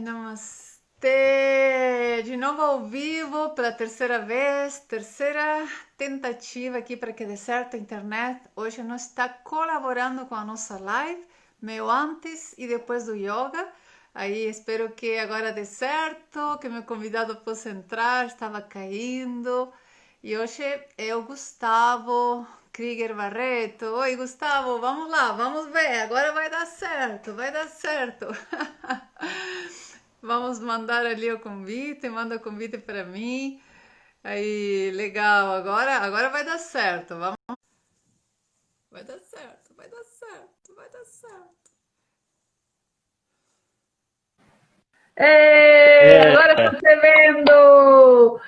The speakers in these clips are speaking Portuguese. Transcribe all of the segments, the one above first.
Namastê! De novo ao vivo pela terceira vez, terceira tentativa aqui para que dê certo a internet. Hoje não está colaborando com a nossa live, meio antes e depois do yoga. Aí espero que agora dê certo, que meu convidado possa entrar, estava caindo. E hoje é o Gustavo Krieger Barreto. Oi, Gustavo, vamos lá, vamos ver. Agora vai dar certo, vai dar certo. Vamos mandar ali o convite, manda o convite para mim. Aí, legal. Agora vai dar certo. Vamos. Vai dar certo, vai dar certo, vai dar certo. Ê, É, agora estou te vendo!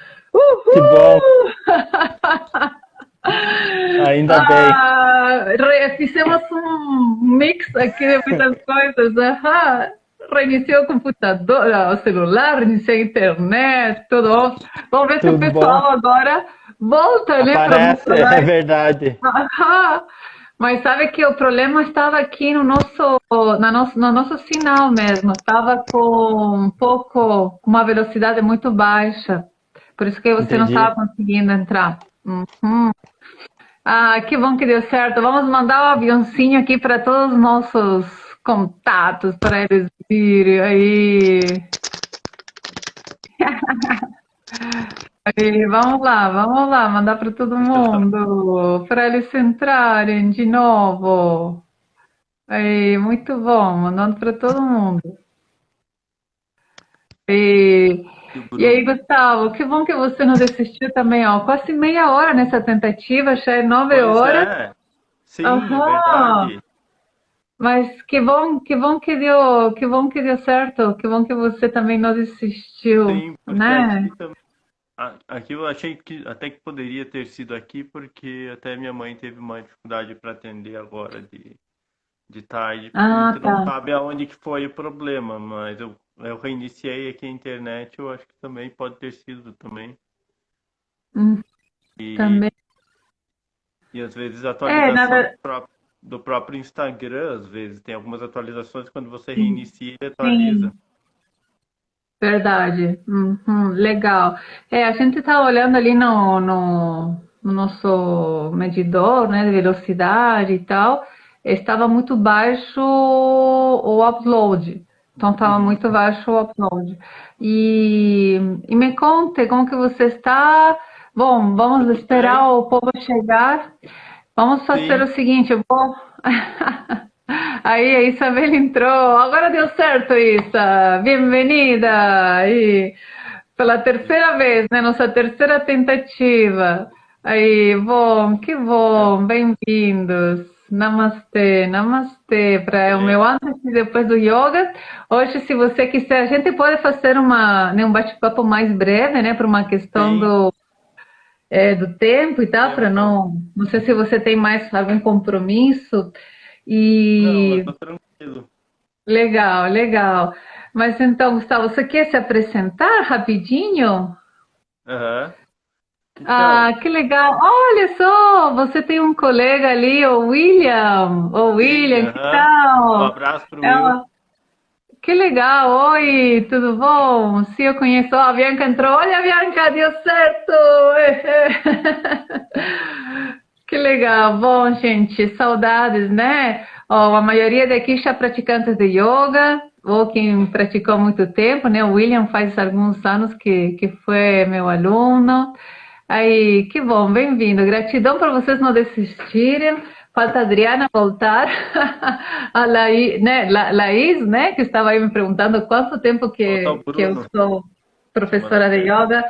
que bom, Uhul! ainda bem. Fizemos um mix aqui de muitas coisas. Aham. Reiniciei o computador, o celular, reiniciei a internet, tudo. Vamos ver se o Tudo pessoal bom? agora volta, né, para Aparece, nossa é live. verdade. Aham. Mas sabe que o problema estava aqui no nosso sinal mesmo. Estava com com uma velocidade muito baixa. Por isso que você não estava Entendi. conseguindo entrar. Uhum. Ah, que bom que deu certo. Vamos mandar um aviãozinho aqui para todos os nossos contatos, para eles virem aí. Aí, vamos lá, mandar para todo Deixa eu só. mundo, para eles entrarem de novo. Aí, muito bom, mandando para todo mundo. E, E o e aí, Bruno. Gustavo, que bom que você não desistiu também, ó. Quase meia hora nessa tentativa, já é nove Pois horas. é, sim, é Aham. verdade. Mas que bom que deu certo, que bom que você também não desistiu, Sim, porque né? aqui também. Aqui eu achei que até que poderia ter sido aqui, porque até minha mãe teve uma dificuldade para atender agora de tarde. A Ah, gente não tá. sabe aonde que foi o problema, mas eu reiniciei aqui a internet, eu acho que também pode ter sido também. Hum, E também. E às vezes a É, atualização do próprio Instagram, às vezes tem algumas atualizações quando você sim, reinicia ele atualiza. sim, verdade. Uhum, legal. É, a gente está olhando ali no nosso medidor, né, de velocidade e tal. Estava muito baixo o upload. Então estava Uhum. muito baixo o upload. E me conte como que você está. Bom, vamos Tudo esperar bem? o povo chegar. Vamos fazer Sim. o seguinte, eu vou. Aí a Isabel entrou. Agora deu certo, Isa. Bem-vinda. Aí, pela terceira vez, né? Nossa terceira tentativa. Aí, bom, que É, bom. Bem-vindos. Namastê, namastê. Para o é, meu antes e depois do yoga. Hoje, se você quiser, a gente pode fazer um bate-papo mais breve, né? Por uma questão sim, do tempo e tal, para tempo. não sei se você tem mais algum compromisso. Não, eu E tô tranquilo. legal, legal. Mas então, Gustavo, você quer se apresentar rapidinho? Aham. Ah, Então, que legal. Olha só, você tem um colega ali, o William. O sim, William, que aham. Um tal? abraço pro É Will. que legal. Oi, tudo bom? Sim, eu conheço. Ó, a Bianca entrou. Olha, Bianca, deu certo. Que legal. Bom, gente, saudades, né? Ó, a maioria daqui está praticantes de yoga, ou quem praticou há muito tempo, né? O William faz alguns anos que foi meu aluno. Aí, que bom, bem-vindo. Gratidão por vocês não desistirem. Falta a Adriana voltar. A Laís, né, que estava aí me perguntando quanto tempo Falta o que eu Bruno. sou professora de Bastante. yoga.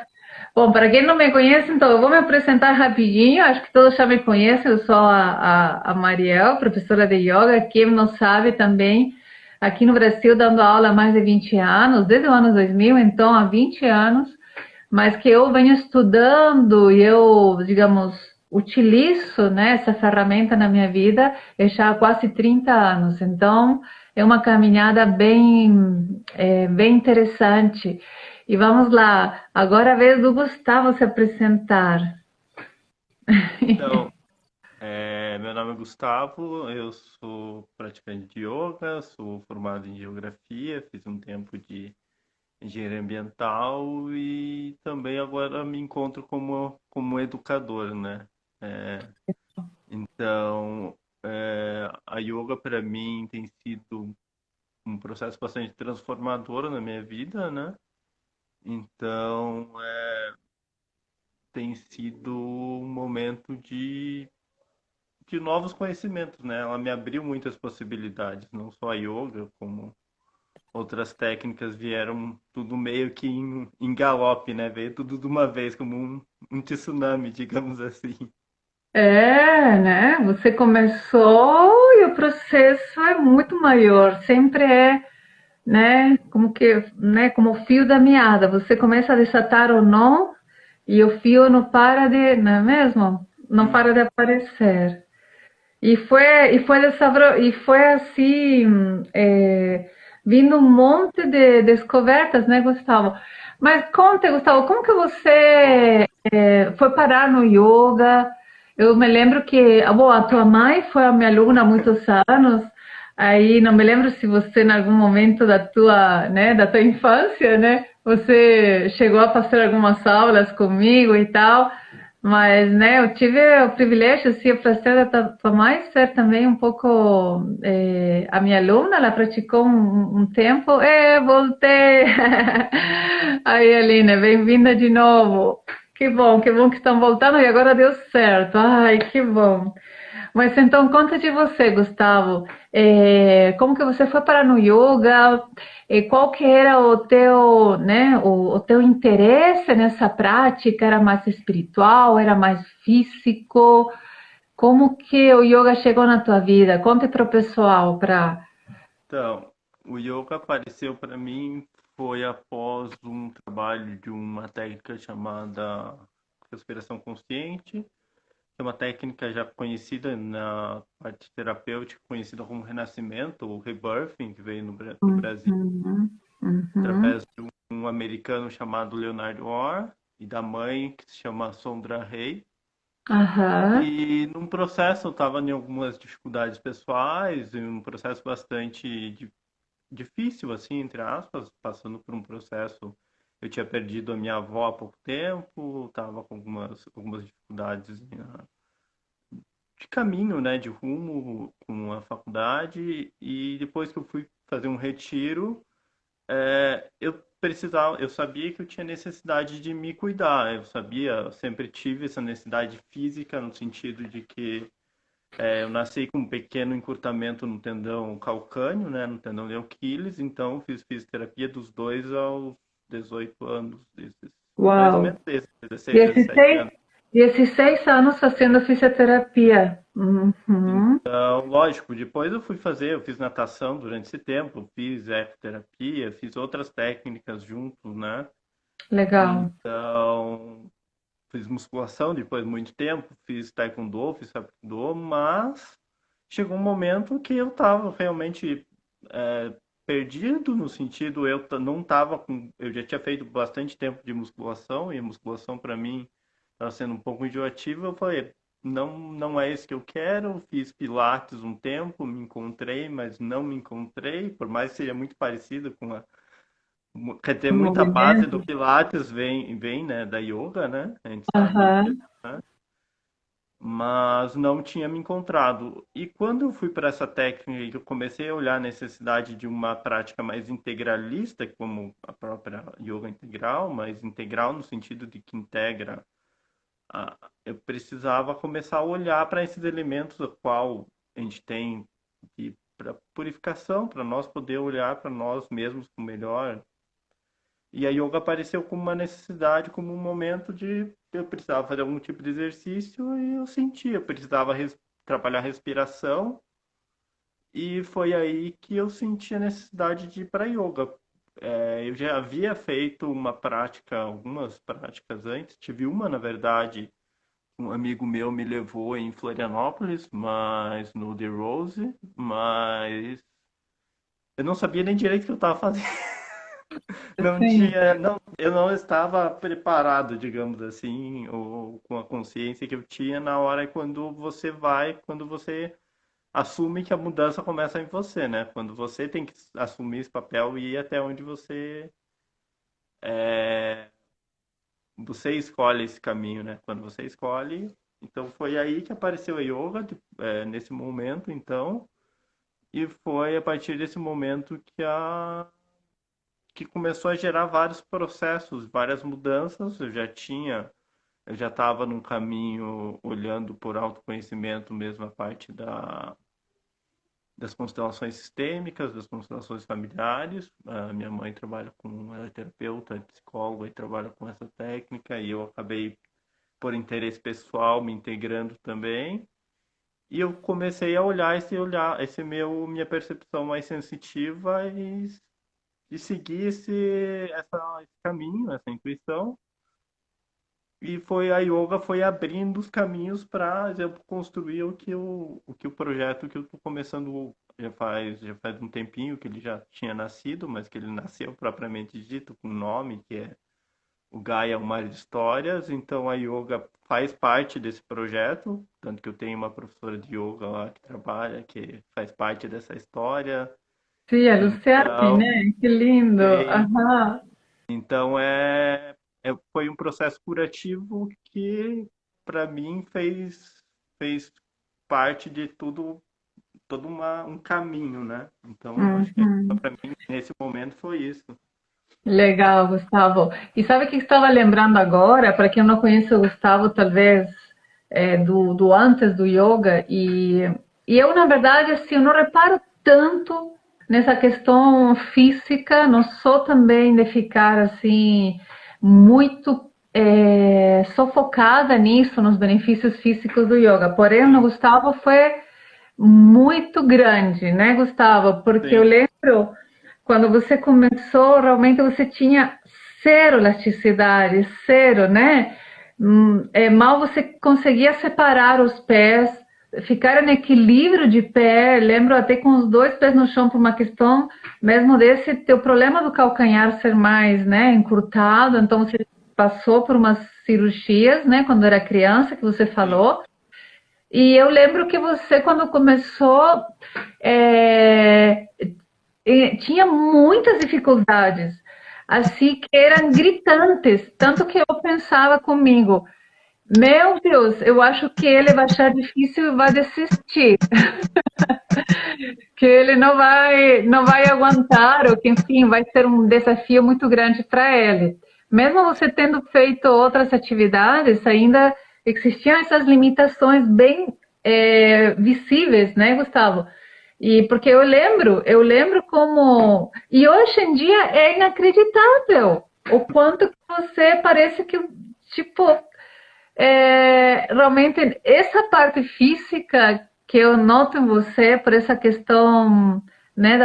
Bom, para quem não me conhece, então eu vou me apresentar rapidinho. Acho que todos já me conhecem. Eu sou a Mariel, professora de yoga. Quem não sabe também, aqui no Brasil, dando aula há mais de 20 anos, desde o ano 2000, então há 20 anos, mas que eu venho estudando e eu, digamos, utilizo, né, essa ferramenta na minha vida já há quase 30 anos. Então, é uma caminhada bem interessante. E vamos lá, agora é a vez do Gustavo se apresentar. Então, Meu nome é Gustavo, eu sou praticante de yoga, sou formado em geografia, fiz um tempo de engenharia ambiental e também agora me encontro como educador, né? É, então, a yoga para mim tem sido um processo bastante transformador na minha vida, né? Então, tem sido um momento de novos conhecimentos, né? Ela me abriu muitas possibilidades, não só a yoga, como outras técnicas vieram tudo meio que em galope, né? Veio tudo de uma vez, como um tsunami, digamos assim. É, né? Você começou e o processo é muito maior. Sempre é, né? Como que, né? Como o fio da meada. Você começa a desatar o nó e o fio não para de, não é mesmo? Não para de aparecer. E foi assim, vindo um monte de descobertas, né, Gustavo? Mas conta, Gustavo, como que você foi parar no yoga? Eu me lembro que, bom, a tua mãe foi a minha aluna há muitos anos. Aí não me lembro se você, em algum momento da tua infância, né, você chegou a fazer algumas aulas comigo e tal. Mas, né, eu tive o privilégio, assim, o prazer da tua mãe ser também um pouco a minha aluna, ela praticou um tempo, voltei. Aí, Aline, bem-vinda de novo. Que bom que estão voltando e agora deu certo. Ai, que bom. Mas então conta de você, Gustavo. Como que você foi para no yoga? Qual que era o teu, né, o teu interesse nessa prática? Era mais espiritual? Era mais físico? Como que o yoga chegou na tua vida? Conte para o pessoal, para... Então, o yoga apareceu para mim foi após um trabalho de uma técnica chamada respiração consciente. É uma técnica já conhecida na parte terapêutica, conhecida como renascimento, ou rebirthing, que veio no Brasil, Uhum, uhum, através de um americano chamado Leonard Orr e da mãe que se chama Sondra Rey. aham, E num processo eu estava em algumas dificuldades pessoais, em um processo bastante difícil, assim, entre aspas, passando por um processo. Eu tinha perdido a minha avó há pouco tempo, estava com algumas dificuldades de caminho, né, de rumo com a faculdade. E depois que eu fui fazer um retiro, eu sabia que eu tinha necessidade de me cuidar. Eu sempre tive essa necessidade física no sentido de que eu nasci com um pequeno encurtamento no tendão calcâneo, né, no tendão de Aquiles, então fiz fisioterapia dos 2 aos 18 anos, mais ou uau. menos desses 16, 17 16, anos. 16 anos fazendo fisioterapia. Uhum. Então, lógico, depois eu fiz natação durante esse tempo, fiz ecoterapia, fiz outras técnicas junto, né? Legal. Então, fiz musculação depois de muito tempo, fiz taekwondo, fiz taekwondo, mas chegou um momento que eu estava realmente perdido no sentido, não estava com, eu já tinha feito bastante tempo de musculação e a musculação para mim estava sendo um pouco enjoativa. Eu falei, não é isso que eu quero. Fiz pilates um tempo, me encontrei, mas não me encontrei, por mais que seja muito parecido com quer dizer, O muita base do movimento. pilates vem, né, da yoga, né? A gente sabe disso, Aham. né? Mas não tinha me encontrado. E quando eu fui para essa técnica e que eu comecei a olhar a necessidade de uma prática mais integralista, como a própria yoga integral, mas integral no sentido de que integra, eu precisava começar a olhar para esses elementos a qual a gente tem para purificação, para nós poder olhar para nós mesmos com melhor. E a yoga apareceu como uma necessidade, como um momento de eu precisava fazer algum tipo de exercício e eu sentia, eu precisava trabalhar a respiração e foi aí que eu senti a necessidade de ir para yoga. Eu já havia feito algumas práticas antes, tive uma, na verdade, um amigo meu me levou em Florianópolis, mas no The Rose, mas eu não sabia nem direito o que eu estava fazendo. Não Sim. tinha, não, eu não estava preparado, digamos assim, ou com a consciência que eu tinha na hora quando você assume que a mudança começa em você, né? Quando você tem que assumir esse papel e ir até onde é, você escolhe esse caminho, né? Quando você escolhe, então foi aí que apareceu a yoga, nesse momento, então, e foi a partir desse momento que começou a gerar vários processos, várias mudanças. Eu já estava num caminho olhando por autoconhecimento mesmo a parte das constelações sistêmicas, das constelações familiares. A minha mãe trabalha com ela é terapeuta, é psicóloga e trabalha com essa técnica e eu acabei por interesse pessoal me integrando também. E eu comecei a olhar esse minha percepção mais sensitiva e seguir esse caminho, essa intuição. E foi a yoga foi abrindo os caminhos para, exemplo, construir o que o projeto que eu estou começando já faz um tempinho que ele já tinha nascido, mas que ele nasceu propriamente dito com um nome que é o Gaia, o Mar de Histórias. Então a yoga faz parte desse projeto, tanto que eu tenho uma professora de yoga lá que trabalha, que faz parte dessa história. Sim, a Luciane, Então, né? Que lindo. tem Aham. Então foi um processo curativo que para mim fez parte de um caminho, né? Então acho que Uhum. para mim nesse momento foi isso. Legal, Gustavo. E sabe o que estava lembrando agora? Para quem não conhece o Gustavo, talvez do antes do yoga, e eu, na verdade, assim, eu não reparo tanto nessa questão física, não sou também de ficar assim, muito sufocada nisso, nos benefícios físicos do yoga. Porém, no Sim, Gustavo foi muito grande, né, Gustavo? Porque eu sim, lembro quando você começou, realmente você tinha zero elasticidade, zero, né? Mal você conseguia separar os pés, ficar em equilíbrio de pé. Lembro até com os dois pés no chão por uma questão mesmo desse teu problema do calcanhar ser mais, né, encurtado. Então você passou por umas cirurgias, né, quando era criança, que você sim. falou. E eu lembro que você, quando começou, é, tinha muitas dificuldades, assim que eram gritantes, tanto que eu pensava comigo, meu Deus, eu acho que ele vai achar difícil e vai desistir, que ele não vai aguentar, ou que enfim vai ser um desafio muito grande para ele. Mesmo você tendo feito outras atividades, ainda existiam essas limitações bem visíveis, né, Gustavo? E porque eu lembro como. E hoje em dia é inacreditável o quanto que você parece que, tipo, realmente essa parte física que eu noto em você, por essa questão, né,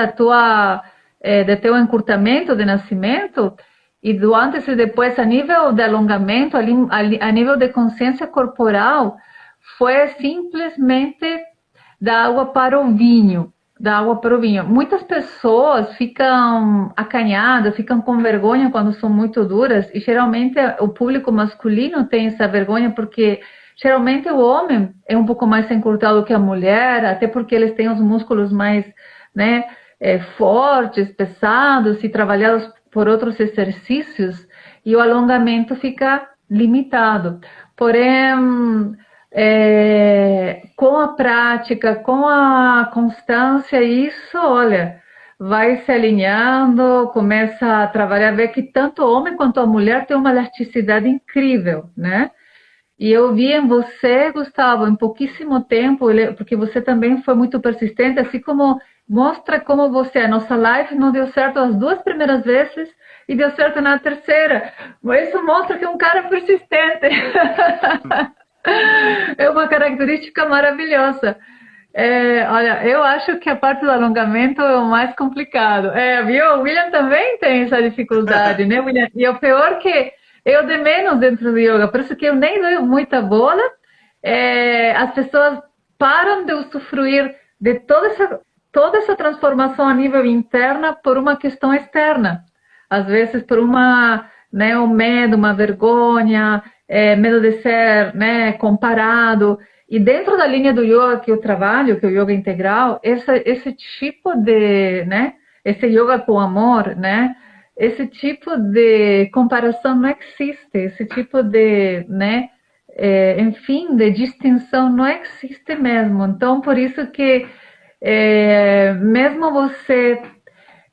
de teu encurtamento de nascimento, e do antes e depois, a nível de alongamento, a nível de consciência corporal, foi simplesmente da água para o vinho, da água para o vinho. Muitas pessoas ficam acanhadas, ficam com vergonha quando são muito duras, e geralmente o público masculino tem essa vergonha porque geralmente o homem é um pouco mais encurtado que a mulher, até porque eles têm os músculos mais, né, fortes, pesados e trabalhados por outros exercícios, e o alongamento fica limitado. Porém, com a prática, com a constância, isso, olha, vai se alinhando, começa a trabalhar, ver que tanto o homem quanto a mulher tem uma elasticidade incrível, né? E eu vi em você, Gustavo, em pouquíssimo tempo, porque você também foi muito persistente, assim como mostra como você, a nossa live não deu certo as duas primeiras vezes e deu certo na terceira. Isso mostra que é um cara persistente. É uma característica maravilhosa. Olha, eu acho que a parte do alongamento é o mais complicado. Viu? O William também tem essa dificuldade, né, William? E o pior que eu de menos dentro do yoga, por isso que eu nem dou muita bola. As pessoas param de usufruir de toda essa transformação a nível interna por uma questão externa. às vezes por um medo, uma vergonha, medo de ser, comparado. E dentro da linha do yoga que eu trabalho, que é o yoga integral, esse tipo de, esse yoga com amor, esse tipo de comparação não existe, esse tipo de, enfim, de distinção não existe mesmo. Então, por isso que mesmo você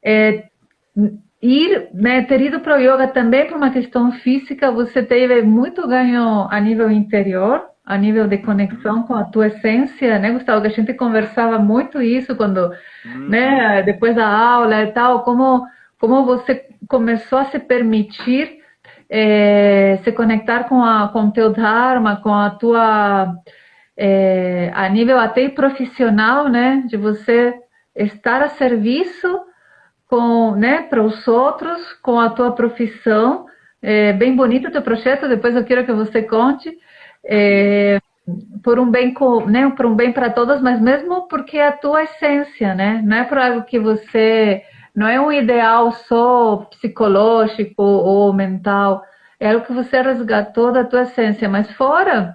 é, ter ido para o yoga também por uma questão física, você teve muito ganho a nível interior, a nível de conexão com a tua essência, né, Gustavo? Que a gente conversava muito isso quando, Uhum. depois da aula e tal, como você começou a se permitir se conectar com o teu dharma, com a tua a nível até profissional, né, de você estar a serviço para os outros, com a tua profissão. É bem bonito o teu projeto, depois eu quero que você conte. Sim. Por um bem, por um bem para todos, mas mesmo porque é a tua essência, né? Não é por algo que você, não é um ideal só psicológico ou mental, é algo que você resgatou da tua essência, mas fora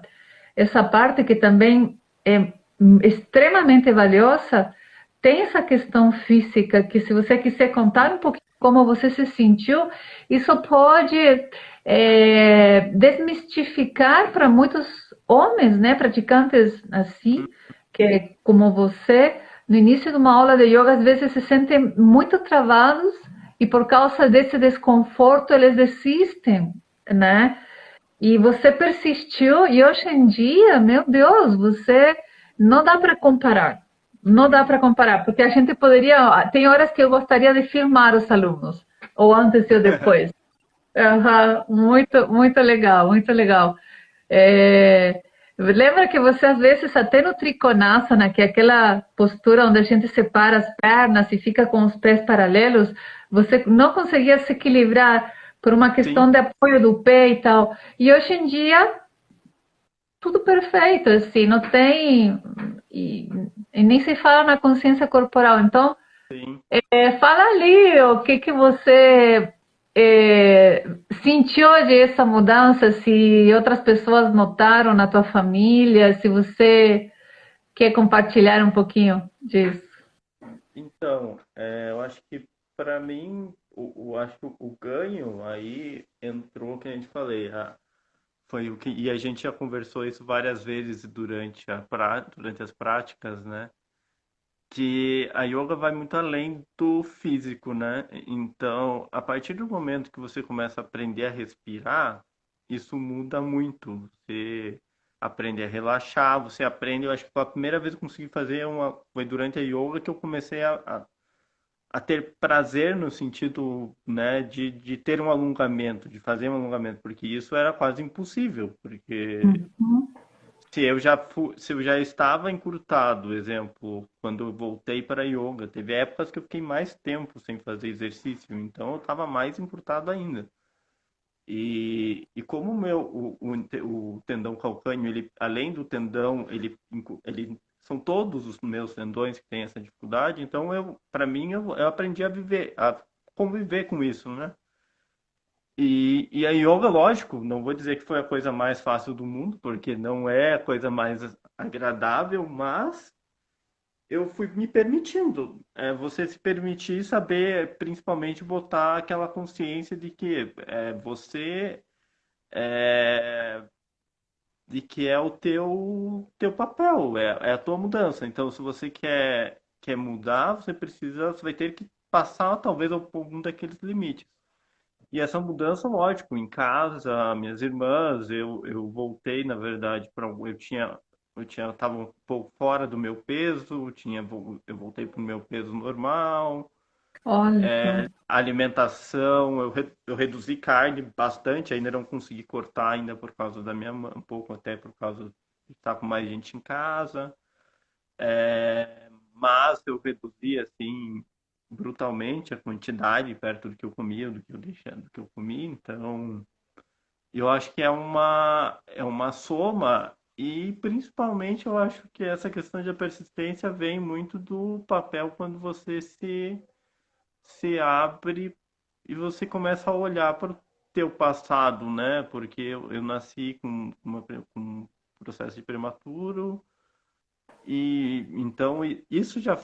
essa parte que também é extremamente valiosa, tem essa questão física que se você quiser contar um pouquinho como você se sentiu, isso pode desmistificar para muitos homens, né, praticantes assim, que como você, no início de uma aula de yoga, às vezes se sentem muito travados e por causa desse desconforto eles desistem, né? E você persistiu e hoje em dia, meu Deus, você não dá para comparar. Não dá para comparar, porque a gente poderia. Tem horas que eu gostaria de filmar os alunos, ou antes e o depois. Muito, muito legal, muito legal. Lembra que você às vezes até no Trikonasana, que é aquela postura onde a gente separa as pernas e fica com os pés paralelos, você não conseguia se equilibrar por uma questão Sim. de apoio do pé e tal. E hoje em dia tudo perfeito, assim, não tem e, e nem se fala na consciência corporal. Então, Sim. fala ali o que que você é, sentiu de essa mudança, se outras pessoas notaram na tua família, se você quer compartilhar um pouquinho disso. Então, eu acho que para mim, acho que o ganho aí entrou, que a gente falei, foi o que, e a gente já conversou isso várias vezes durante as práticas, né? Que a yoga vai muito além do físico, né? Então, a partir do momento que você começa a aprender a respirar, isso muda muito. Você aprende a relaxar, você aprende, eu acho que pela primeira vez que eu consegui fazer foi durante a yoga que eu comecei a ter prazer no sentido, né, de ter um alongamento, de fazer um alongamento, porque isso era quase impossível, porque Uhum. se eu já estava encurtado, exemplo, quando eu voltei para yoga, teve épocas que eu fiquei mais tempo sem fazer exercício, então eu estava mais encurtado ainda. E como o tendão calcâneo, ele, além do tendão, ele são todos os meus tendões que têm essa dificuldade, então para mim, eu aprendi a viver, a conviver com isso, né? E a yoga, lógico, não vou dizer que foi a coisa mais fácil do mundo, porque não é a coisa mais agradável, mas eu fui me permitindo. Você se permitir saber, principalmente, botar aquela consciência de que você é, de que é o teu papel, é a tua mudança. Então, se você quer mudar, você vai ter que passar talvez algum daqueles limites. E essa mudança, lógico, em casa, minhas irmãs, eu voltei, na verdade, para eu estava um pouco fora do meu peso, eu voltei para o meu peso normal, Olha só. alimentação, eu reduzi carne bastante, ainda não consegui cortar ainda por causa da minha mãe, um pouco até por causa de estar com mais gente em casa. Mas eu reduzi assim brutalmente a quantidade perto do que eu comia, do que eu deixava, do que eu comia. Então, eu acho que é uma soma e principalmente eu acho que essa questão de persistência vem muito do papel quando você se abre e você começa a olhar para o teu passado, né? Porque eu nasci com um processo de prematuro, e então isso já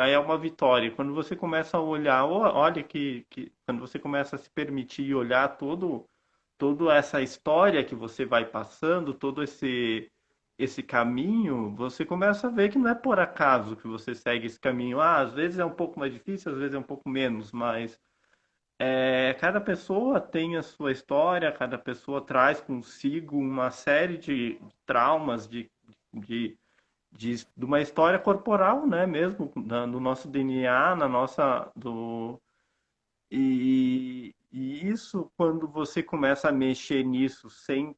é uma vitória. Quando você começa a olhar, olha que quando você começa a se permitir olhar toda essa história que você vai passando, todo esse caminho, você começa a ver que não é por acaso que você segue esse caminho. Ah, às vezes é um pouco mais difícil, às vezes é um pouco menos, mas cada pessoa tem a sua história, cada pessoa traz consigo uma série de traumas, de, de uma história corporal, né, mesmo, no nosso DNA, na nossa, e isso, quando você começa a mexer nisso sem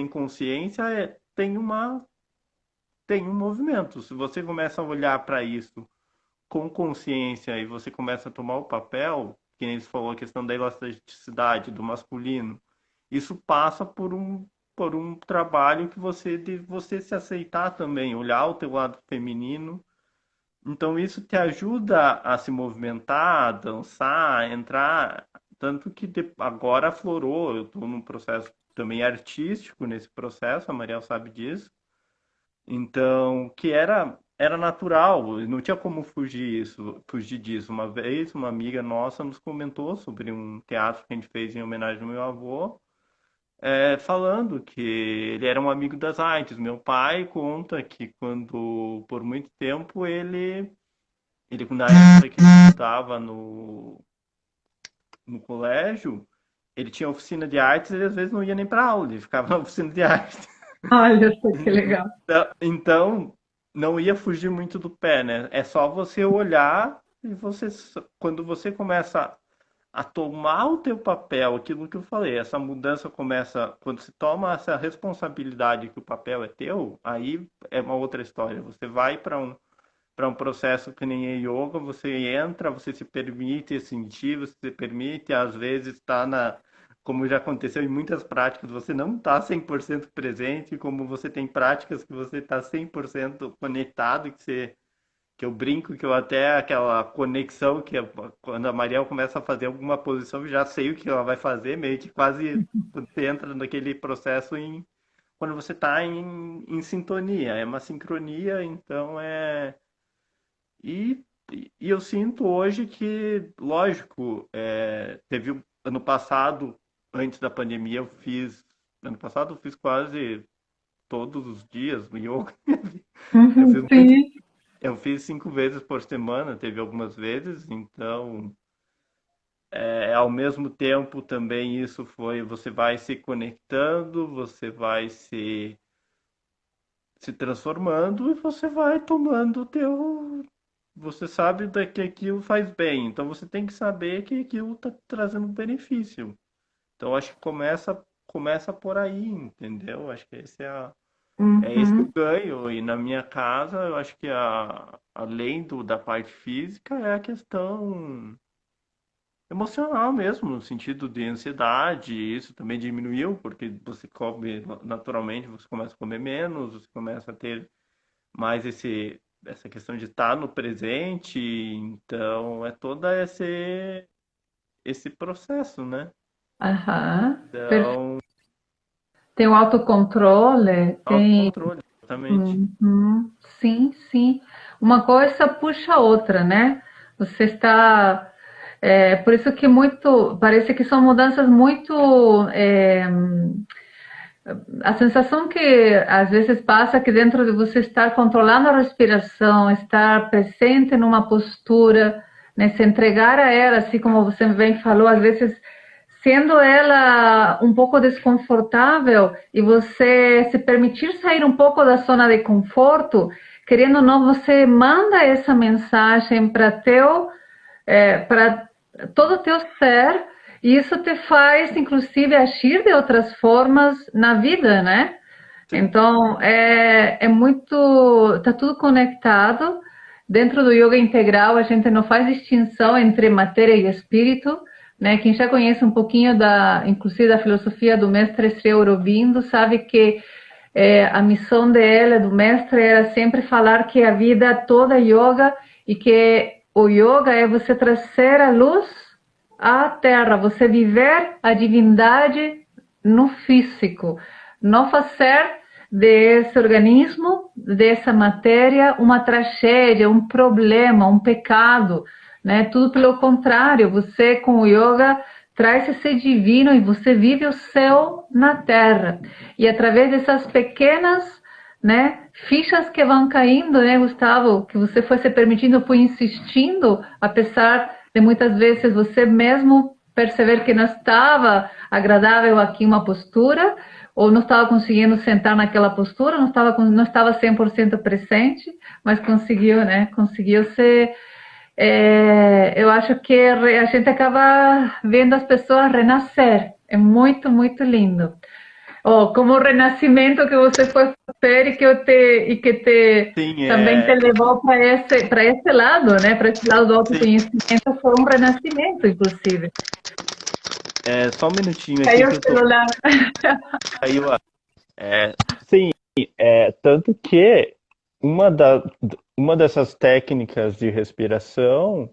consciência, tem um movimento. Se você começa a olhar para isso com consciência e você começa a tomar o papel, que nem você falou, a questão da elasticidade do masculino, isso passa por um trabalho que de você se aceitar também, olhar o teu lado feminino. Então isso te ajuda a se movimentar, a dançar, a entrar, tanto que agora aflorou, eu estou num processo também artístico nesse processo, a Mariel sabe disso. Então, que era natural, não tinha como fugir disso. Uma vez, uma amiga nossa nos comentou sobre um teatro que a gente fez em homenagem ao meu avô, falando que ele era um amigo das artes. Meu pai conta que por muito tempo, ele na época que ele estava no colégio, ele tinha oficina de artes e ele às vezes não ia nem para aula, ele ficava na oficina de artes. Olha só que legal. Então, não ia fugir muito do pé, né? É só você olhar e quando você começa a tomar o teu papel, aquilo que eu falei, essa mudança começa, quando você toma essa responsabilidade que o papel é teu, aí é uma outra história. Você vai para um processo que nem é yoga, você entra, você se permite sentir, você se permite, às vezes, estar como já aconteceu em muitas práticas, você não está 100% presente, como você tem práticas que você está 100% conectado, que eu brinco, que eu até aquela conexão quando a Mariel começa a fazer alguma posição, eu já sei o que ela vai fazer, meio que quase você entra naquele processo quando você está em sintonia, é uma sincronia, então e, e eu sinto hoje que, lógico, teve ano passado, antes da pandemia, ano passado eu fiz quase todos os dias yoga. Eu Uhum, fiz muito, sim. eu fiz 5 vezes por semana, teve algumas vezes, então, ao mesmo tempo também você vai se conectando, você vai se transformando e você vai tomando o teu. Você sabe que aquilo faz bem, então você tem que saber que aquilo está trazendo benefício. Então acho que começa por aí, entendeu? Acho que é esse o Uhum. ganho. E na minha casa, eu acho que além da parte física, é a questão emocional mesmo, no sentido de ansiedade. Isso também diminuiu, porque você come naturalmente, você começa a comer menos, você começa a ter mais essa questão de estar no presente. Então é todo esse processo, né? Aham. Então, Tem o autocontrole, tem. autocontrole, exatamente. Uhum. Sim, sim. Uma coisa puxa a outra, né? Você está. Por isso que parece que são mudanças muito. A sensação que às vezes passa é que dentro de você estar controlando a respiração, estar presente numa postura, né, se entregar a ela, assim como você bem falou, às vezes sendo ela um pouco desconfortável e você se permitir sair um pouco da zona de conforto, querendo ou não, você manda essa mensagem para todo o teu ser, e isso te faz, inclusive, agir de outras formas na vida, né? Sim, Então, tá tudo conectado. Dentro do yoga integral, a gente não faz distinção entre matéria e espírito, né? Quem já conhece um pouquinho inclusive da filosofia do mestre Sri Aurobindo, sabe que a missão dela, do mestre, era sempre falar que a vida toda é yoga e que o yoga é você trazer a luz à Terra, você viver a divindade no físico, não fazer desse organismo, dessa matéria, uma tragédia, um problema, um pecado, né? Tudo pelo contrário, você com o yoga traz esse divino e você vive o céu na terra. E através dessas pequenas, né, fichas que vão caindo, né, Gustavo, que você foi se permitindo, foi insistindo, apesar de muitas vezes você mesmo perceber que não estava agradável aqui uma postura, ou não estava conseguindo sentar naquela postura, não estava 100% presente, mas conseguiu, né? Conseguiu ser. Eu acho que a gente acaba vendo as pessoas renascer. É muito, muito lindo. Oh, como o renascimento que você foi fazer e que Sim, também te levou para esse lado, né? Para esse lado do sim, autoconhecimento, foi um renascimento, inclusive. só um minutinho aqui Caiu que o eu tô. celular. Caiu a. Sim, tanto que uma, da, uma dessas técnicas de respiração,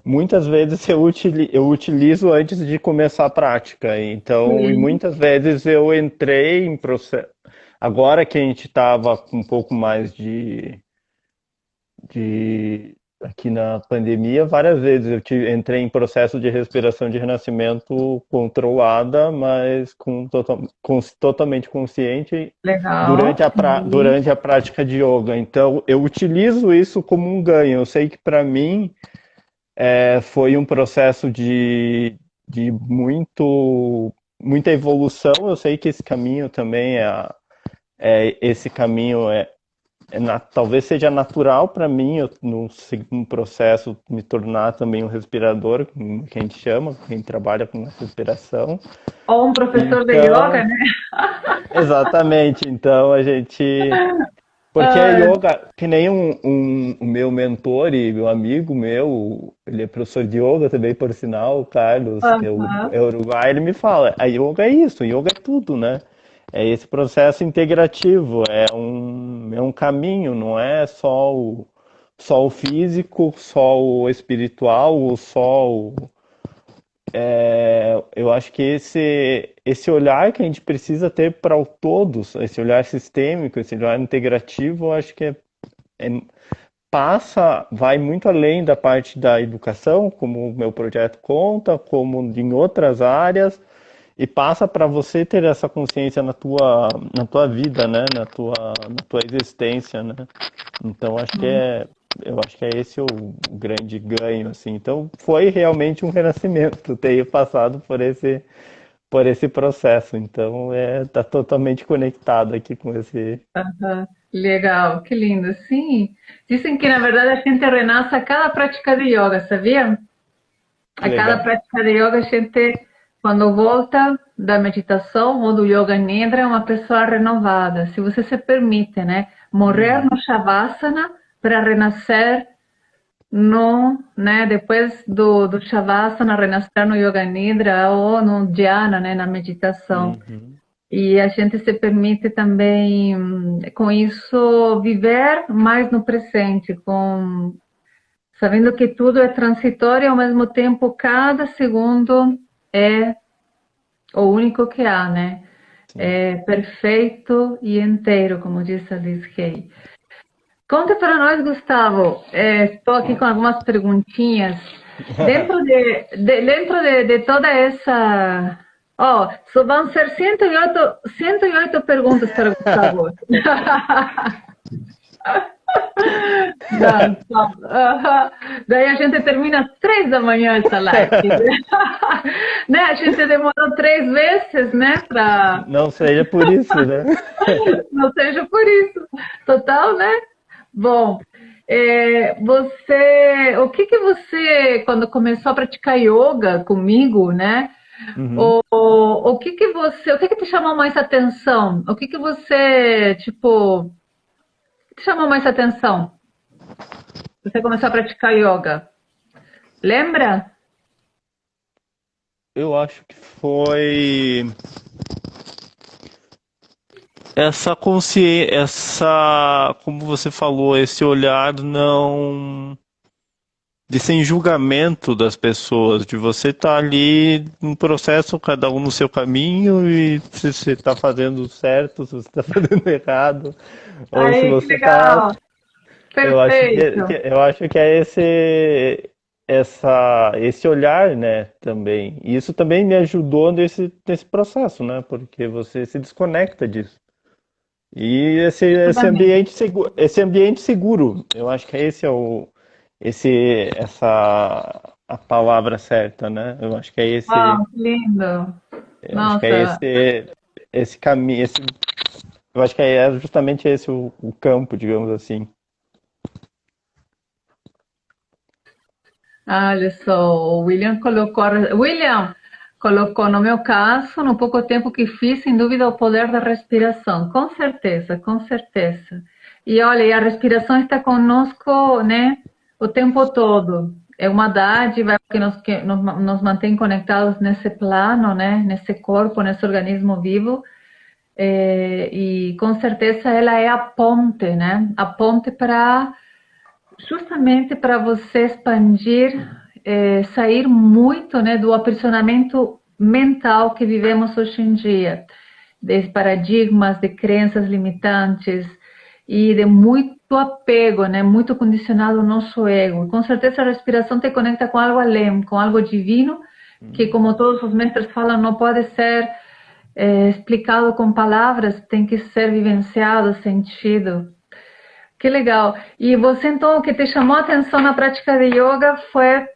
muitas vezes eu utilizo antes de começar a prática. Então, e Sim, muitas vezes eu entrei em processo. Agora que a gente estava com um pouco mais de aqui na pandemia, várias vezes entrei em processo de respiração de renascimento controlada, mas totalmente consciente legal. Sim. durante a prática de yoga. Então, eu utilizo isso como um ganho. Eu sei que para mim foi um processo de muita evolução. Eu sei que esse caminho também esse caminho talvez seja natural para mim, no processo, me tornar também um respirador, que a gente chama, quem trabalha com respiração. Ou um professor de yoga, Então, né? exatamente, então a gente. Porque a Ah, yoga, que nem o meu mentor e meu amigo meu, ele é professor de yoga também, por sinal, o Carlos, que aham. é uruguai, ele me fala, a yoga é isso, yoga é tudo, né? É esse processo integrativo, é um caminho, não é só o físico, só o espiritual, ou só o, eu acho que esse olhar que a gente precisa ter para o todos, esse olhar sistêmico, esse olhar integrativo, eu acho que é- vai muito além da parte da educação, como o meu projeto conta, como em outras áreas, e passa para você ter essa consciência na tua vida, né? Na tua existência, né? Então eu acho que é esse o grande ganho, assim. Então foi realmente um renascimento ter passado por esse processo. Então tá totalmente conectado aqui com esse. Aham. Legal, que lindo. Sim, dizem que na verdade a gente renasce a cada prática de yoga, sabia? Que A cada legal. prática de yoga a gente, quando volta da meditação ou do yoga nidra, é uma pessoa renovada. Se você se permite, né, morrer Uhum. no shavasana para renascer no, né, depois do shavasana, renascer no yoga nidra ou no dhyana, né, na meditação. Uhum. E a gente se permite também, com isso, viver mais no presente, sabendo que tudo é transitório e ao mesmo tempo cada segundo é o único que há, né? Sim. É perfeito e inteiro, como diz a Liz Hay. Conta para nós, Gustavo. Estou aqui com algumas perguntinhas. Dentro de toda essa. Ó, só vão ser 108 perguntas para o Gustavo. Não, só. Daí a gente termina às 3 da manhã essa live. Né? A gente demorou 3 vezes, né? Não seja por isso, né? Não seja por isso. Total, né? Bom, o que você, quando começou a praticar yoga comigo, né? Uhum. O que que te chamou mais atenção? O que que você, tipo, te chamou mais atenção? Você começou a praticar yoga? Lembra? Eu acho que foi essa consciência, como você falou, esse olhar não. de sem julgamento das pessoas, de você estar ali no processo, cada um no seu caminho, e se você está fazendo certo, se você está fazendo errado, ou se Aí, que você está. legal! Eu acho Perfeito! eu acho que é esse olhar, né, também. E isso também me ajudou nesse processo, né, porque você se desconecta disso. E Absolutamente. esse ambiente seguro, eu acho que essa a palavra certa, né? Eu acho que é Uau, que lindo! eu acho que é Nossa, esse caminho, eu acho que é justamente esse o campo, digamos assim. olha só, o William colocou no meu caso, no pouco tempo que fiz, sem dúvida, o poder da respiração. Com certeza, com certeza. E olha, e a respiração está conosco, né, o tempo todo. É uma dádiva que nos mantém conectados nesse plano, né, nesse corpo, nesse organismo vivo. E com certeza ela é a ponte, né? A ponte para justamente para você expandir, sair muito, né, do aprisionamento mental que vivemos hoje em dia, de paradigmas, de crenças limitantes e de muito apego, né, muito condicionado ao nosso ego. Com certeza a respiração te conecta com algo além, com algo divino, que como todos os mestres falam, não pode ser explicado com palavras, tem que ser vivenciado, sentido. Que legal. E você, então, o que te chamou a atenção na prática de yoga foi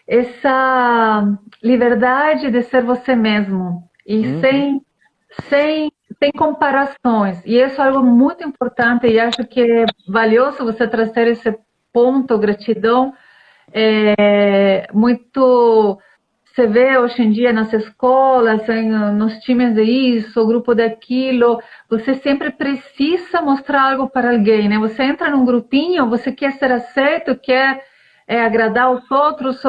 essa liberdade de ser você mesmo e Uhum. sem comparações. E isso é algo muito importante e acho que é valioso você trazer esse ponto, gratidão, muito você vê hoje em dia nas escolas, nos times de isso, grupo daquilo, você sempre precisa mostrar algo para alguém, né? Você entra num grupinho, você quer ser aceito, quer agradar os outros,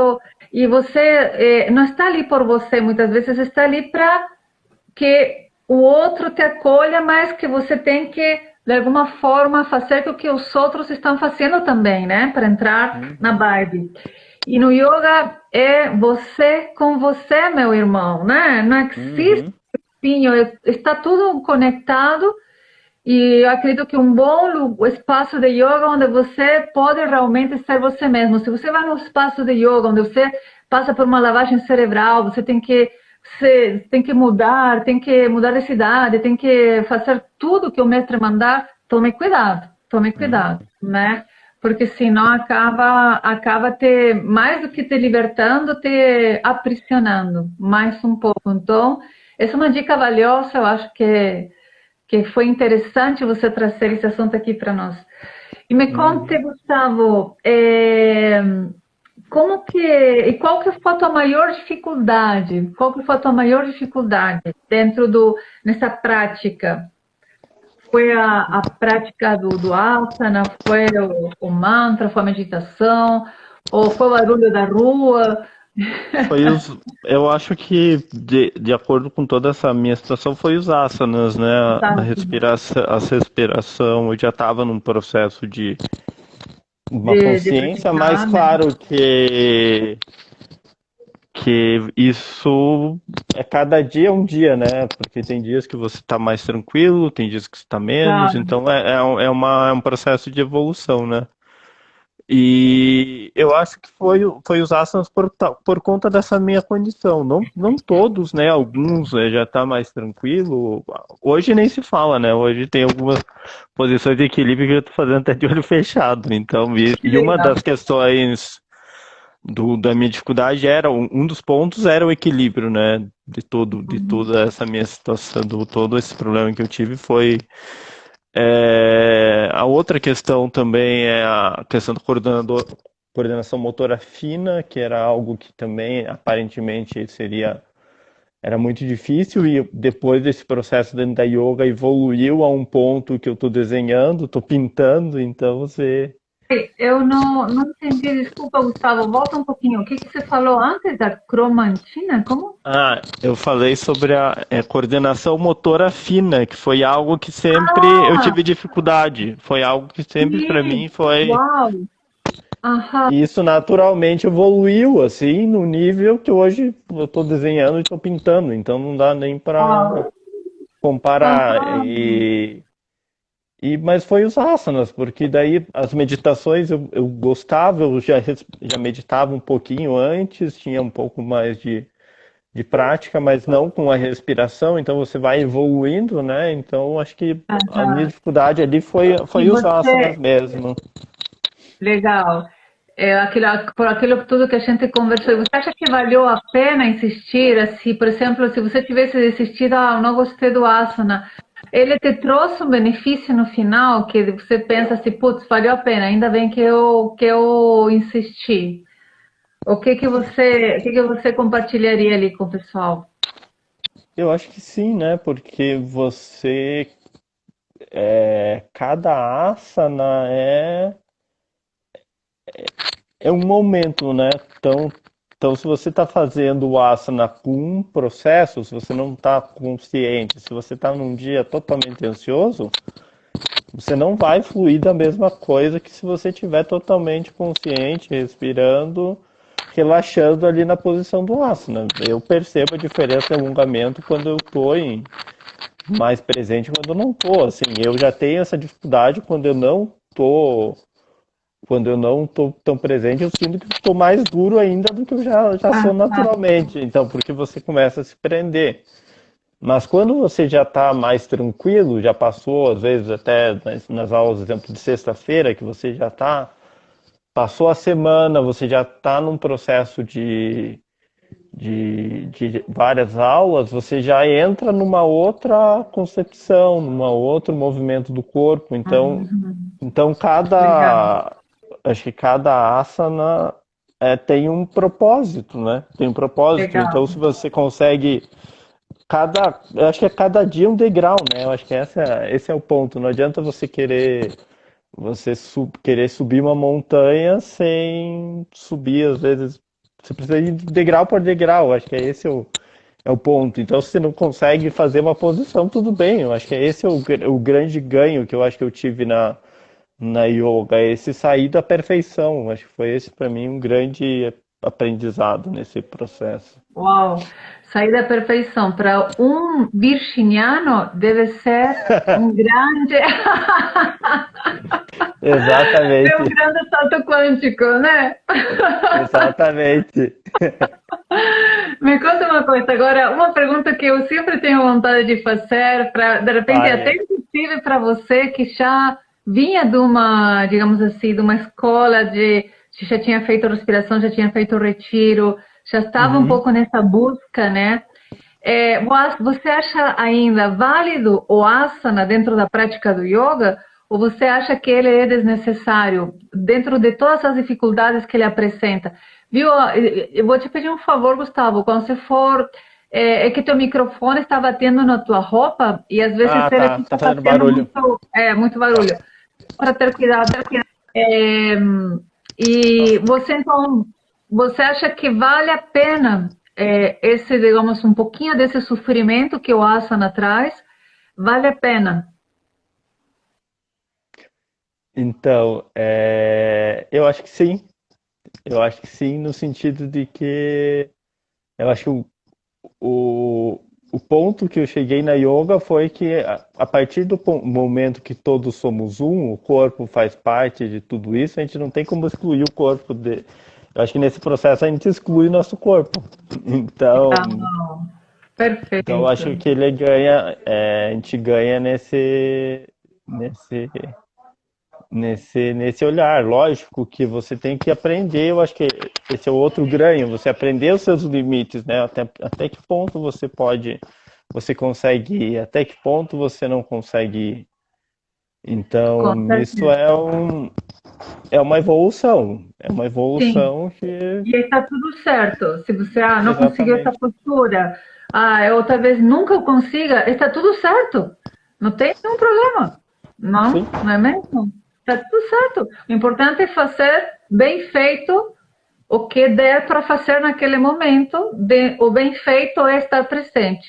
e você não está ali por você, muitas vezes está ali para que o outro te acolha, mas que você tem que, de alguma forma, fazer com que os outros estão fazendo também, né? Para entrar na Uhum. vibe. E no yoga é você com você, meu irmão, né? Não existe Uhum. espinho, está tudo conectado. E eu acredito que um bom espaço de yoga onde você pode realmente ser você mesmo. Se você vai no espaço de yoga onde você passa por uma lavagem cerebral, você tem que mudar, tem que mudar de cidade, tem que fazer tudo que o mestre mandar, tome cuidado, Uhum. né? Porque senão acaba te, mais do que te libertando, te aprisionando mais um pouco. Então, essa é uma dica valiosa, eu acho que foi interessante você trazer esse assunto aqui para nós. E me conte, Uhum. Gustavo, e qual que foi a tua maior dificuldade? Qual que foi a tua maior dificuldade nessa prática? Foi a prática do asana? Foi o mantra? Foi a meditação? Ou foi o barulho da rua? Foi os, eu acho que de acordo com toda essa minha situação foi os asanas, né? A respiração, eu já estava num processo de uma De consciência mais praticar, né? claro que isso é cada dia um dia, né? Porque tem dias que você está mais tranquilo, tem dias que você está menos, Claro. então é um processo de evolução, né? E eu acho que foi os asanas por conta dessa minha condição. Não todos, né? Alguns já tá mais tranquilo. Hoje nem se fala, né? Hoje tem algumas posições de equilíbrio que eu tô fazendo até de olho fechado. Então, Que e uma legal. das questões da minha dificuldade era, um dos pontos era o equilíbrio, né? De toda essa minha situação, todo esse problema que eu tive foi a outra questão também é a questão do coordenação motora fina, que era algo que também aparentemente era muito difícil e depois desse processo dentro da yoga evoluiu a um ponto que eu estou desenhando, estou pintando, então você. Eu não entendi, desculpa, Gustavo, volta um pouquinho. O que que você falou antes da cromantina? Como? Ah, eu falei sobre a coordenação motora fina, que foi algo que sempre eu Ah, tive dificuldade. Foi algo que sempre para sim! mim foi. Uau! Aham. E isso naturalmente evoluiu, assim, no nível que hoje eu estou desenhando e estou pintando, então não dá nem para Uau. comparar. Aham. Mas foi os asanas, porque daí as meditações eu gostava, já meditava um pouquinho antes, tinha um pouco mais de prática, mas não com a respiração, então você vai evoluindo, né? Então acho que a minha Aham. dificuldade ali E foi os asanas você, mesmo. legal. Por aquilo tudo que a gente conversou, e você acha que valeu a pena insistir? Assim, por exemplo, se você tivesse desistido, eu não gostei do asana, ele te trouxe um benefício no final que você pensa assim, putz, valeu a pena, ainda bem que eu insisti. O que você compartilharia ali com o pessoal? Eu acho que sim, né? Porque cada asana é um momento, né? Então se você está fazendo o asana com um processo, se você não está consciente, se você está num dia totalmente ansioso, você não vai fluir da mesma coisa que se você estiver totalmente consciente, respirando, relaxando ali na posição do asana. Eu percebo a diferença de alongamento quando eu estou mais presente, e quando eu não estou. Assim, eu já tenho essa dificuldade quando eu não estou tão presente, eu sinto que estou mais duro ainda do que eu já sou Ah, naturalmente. Então, porque você começa a se prender. Mas quando você já está mais tranquilo, já passou, às vezes até nas aulas, exemplo, de sexta-feira, que você já está, passou a semana, você já está num processo de várias aulas, você já entra numa outra concepção, num outro movimento do corpo. uhum. Então Legal, acho que cada asana tem um propósito, né? Tem um propósito. Então, legal. se você consegue eu acho que é cada dia um degrau, né? Eu acho que esse é o ponto. Não adianta querer subir uma montanha sem subir, às vezes. Você precisa ir de degrau por degrau. Eu acho que é o ponto. Então, se você não consegue fazer uma posição, tudo bem. Eu acho que esse é o grande ganho que eu acho que eu tive na yoga, é esse sair da perfeição. Eu acho que foi esse, para mim, um grande aprendizado nesse processo. Uau! Sair da perfeição para um virginiano deve ser um grande, é um Exatamente. grande salto quântico, né? Exatamente. Me conta uma coisa agora, uma pergunta que eu sempre tenho vontade de fazer, para de repente até Fale. inclusive para você que já vinha de uma, digamos assim, de uma escola que já tinha feito respiração, já tinha feito retiro, já estava um Uhum. pouco nessa busca, né? Você acha ainda válido o asana dentro da prática do yoga? Ou você acha que ele é desnecessário dentro de todas as dificuldades que ele apresenta? Viu? Eu vou te pedir um favor, Gustavo. Quando você for, é que teu microfone está batendo na tua roupa e às vezes Ah, ele tá. Tá fica fazendo fazendo barulho. muito barulho. Para ter cuidado. É, e você então, você acha que vale a pena esse, digamos, um pouquinho desse sofrimento que o asana traz? Vale a pena? Então, eu acho que sim. Eu acho que sim, no sentido de que eu acho que o, o ponto que eu cheguei na yoga foi que a partir do momento que todos somos um, o corpo faz parte de tudo isso, a gente não tem como excluir o corpo de. Eu acho que nesse processo a gente exclui o nosso corpo. Então, Legal, então eu acho perfeito. que ele ganha, a gente ganha nesse, nesse olhar. Lógico que você tem que aprender, eu acho que esse é o outro ganho, você aprender os seus limites, né? Até que ponto você consegue ir, até que ponto você não consegue ir. Com Então, isso certeza. é uma evolução. É uma Sim. evolução que. E aí está tudo certo. Se você não conseguiu essa Exatamente. postura, eu talvez nunca consiga, está tudo certo. Não tem nenhum problema. Sim. Não, não é mesmo? Está tudo certo. O importante é fazer bem feito o que der para fazer naquele momento. O bem feito é estar presente,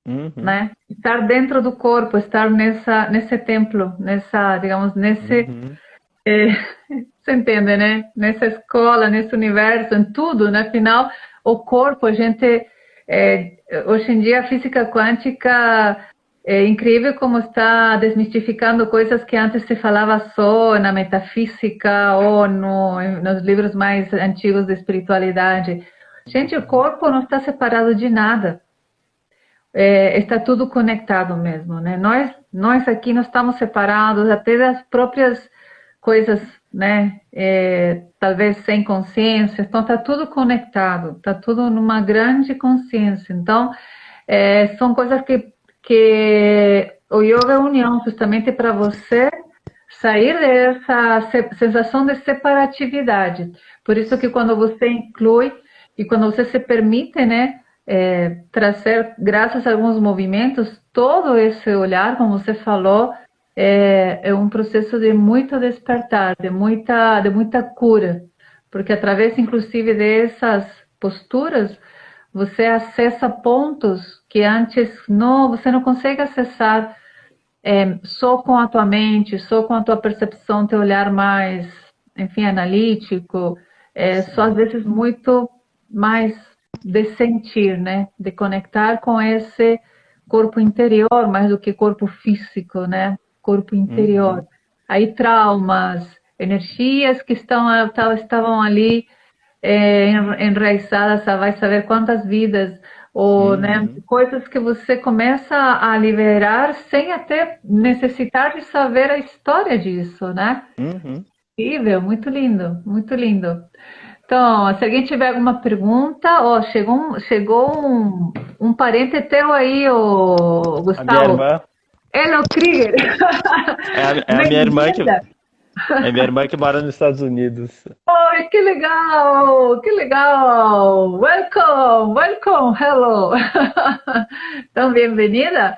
Uhum, né? Estar dentro do corpo, estar nesse templo, digamos, nesse uhum. É, você entende, né? Nessa escola, nesse universo, em tudo, né? Afinal, o corpo, a gente, é, hoje em dia, a física quântica é incrível como está desmistificando coisas que antes se falava só na metafísica ou nos livros mais antigos de espiritualidade. Gente, o corpo não está separado de nada. Está tudo conectado mesmo, né? Nós aqui não estamos separados até das próprias coisas, né? Talvez sem consciência, então está tudo conectado, está tudo numa grande consciência. Então, são coisas que o yoga é união justamente para você sair dessa sensação de separatividade. Por isso que quando você inclui e quando você se permite, né, trazer, graças a alguns movimentos, todo esse olhar, como você falou, é um processo de muito despertar, de muita cura, porque através, inclusive, dessas posturas, você acessa pontos que antes você não consegue acessar só com a tua mente, só com a tua percepção, teu olhar mais, enfim, analítico, só às Sim. vezes muito mais de sentir, né? De conectar com esse corpo interior, mais do que corpo físico, né? Corpo interior. Uhum. Aí traumas, energias que estavam ali enraizadas, vai saber quantas vidas, ou né, Uhum. coisas que você começa a liberar sem até necessitar de saber a história disso, né? Uhum. Incrível, muito lindo, muito lindo. Então, se alguém tiver alguma pergunta, ó, chegou um parente teu aí, ô, A minha Gustavo. irmã Ele é o Krieger. é a minha irmã que Bem-vinda. é minha irmã que mora nos Estados Unidos. Oi, que legal, que legal. Welcome, welcome, hello. Então, bem-vinda.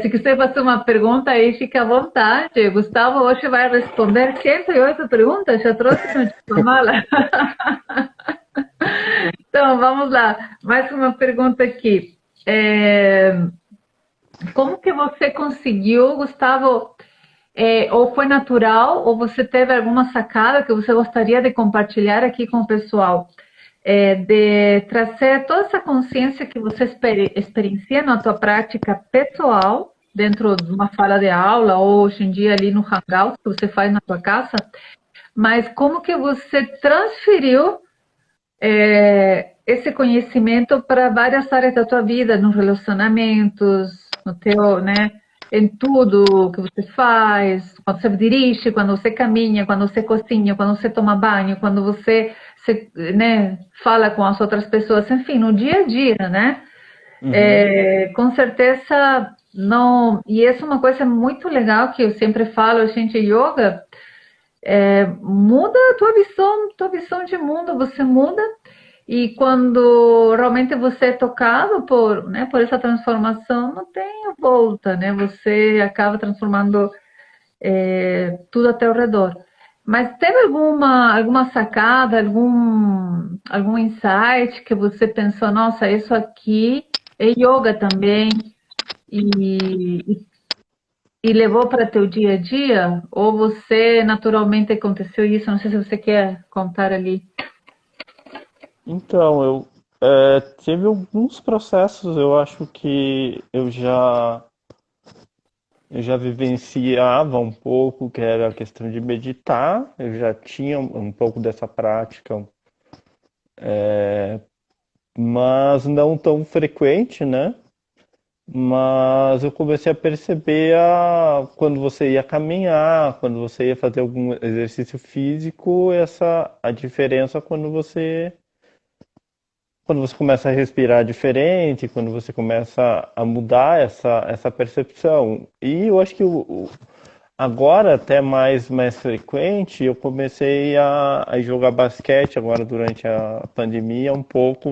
Se quiser fazer uma pergunta aí, fica à vontade. Gustavo hoje vai responder 108 perguntas, já trouxe na sua mala. Então, vamos lá. Mais uma pergunta aqui. É, Como que você conseguiu, Gustavo, ou foi natural, ou você teve alguma sacada que você gostaria de compartilhar aqui com o pessoal, de trazer toda essa consciência que você experiencia na tua prática pessoal, dentro de uma sala de aula, ou hoje em dia ali no Hangout que você faz na tua casa, mas como que você transferiu esse conhecimento para várias áreas da tua vida, nos relacionamentos, no teu, né, em tudo que você faz, quando você dirige, quando você caminha, quando você cozinha, quando você toma banho, quando você né, fala com as outras pessoas, enfim, no dia a dia, né? Uhum. Com certeza não. E essa é uma coisa muito legal que eu sempre falo, gente, yoga muda a tua visão de mundo, você muda e quando realmente você é tocado por, né, por essa transformação, não tem volta, né? Você acaba transformando tudo ao teu redor. Mas teve alguma sacada, algum insight que você pensou, nossa, isso aqui é yoga também e, e levou para teu dia a dia? Ou você naturalmente aconteceu isso? Não sei se você quer contar ali. Então, eu tive alguns processos, eu acho que eu já vivenciava um pouco, que era a questão de meditar, eu já tinha um pouco dessa prática, mas não tão frequente, né? Mas eu comecei a perceber quando você ia caminhar, quando você ia fazer algum exercício físico, a diferença quando você começa a respirar diferente, quando você começa a mudar essa percepção. E eu acho que agora, até mais frequente, eu comecei a jogar basquete agora durante a pandemia, um pouco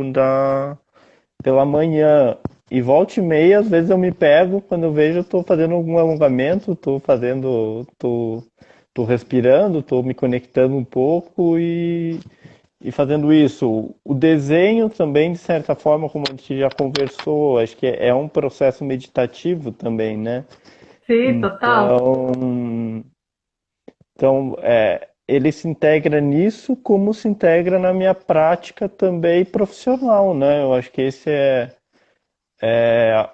pela manhã. E volta e meia, às vezes eu me pego, quando eu vejo, eu tô fazendo algum alongamento, tô respirando, tô me conectando um pouco e fazendo isso. O desenho também, de certa forma, como a gente já conversou, acho que é um processo meditativo também, né? Sim, total. Então, Então, ele se integra nisso como se integra na minha prática também profissional, né? Eu acho que esse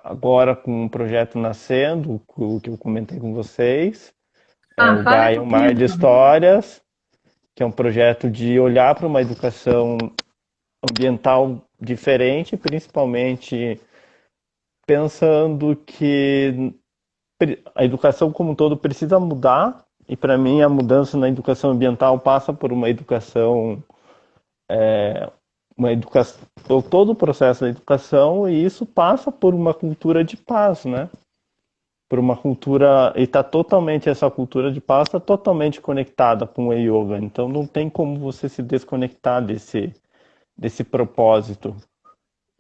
agora com um projeto nascendo, o que eu comentei com vocês, é Ah, o fale um Gaia, um Mar pouquinho de sobre. Histórias, que é um projeto de olhar para uma educação ambiental diferente, principalmente pensando que a educação como um todo precisa mudar, e para mim a mudança na educação ambiental passa por uma educação, todo o processo da educação, e isso passa por uma cultura de paz, né? Por uma cultura, e tá totalmente, essa cultura de paz está totalmente conectada com o yoga, então não tem como você se desconectar desse propósito.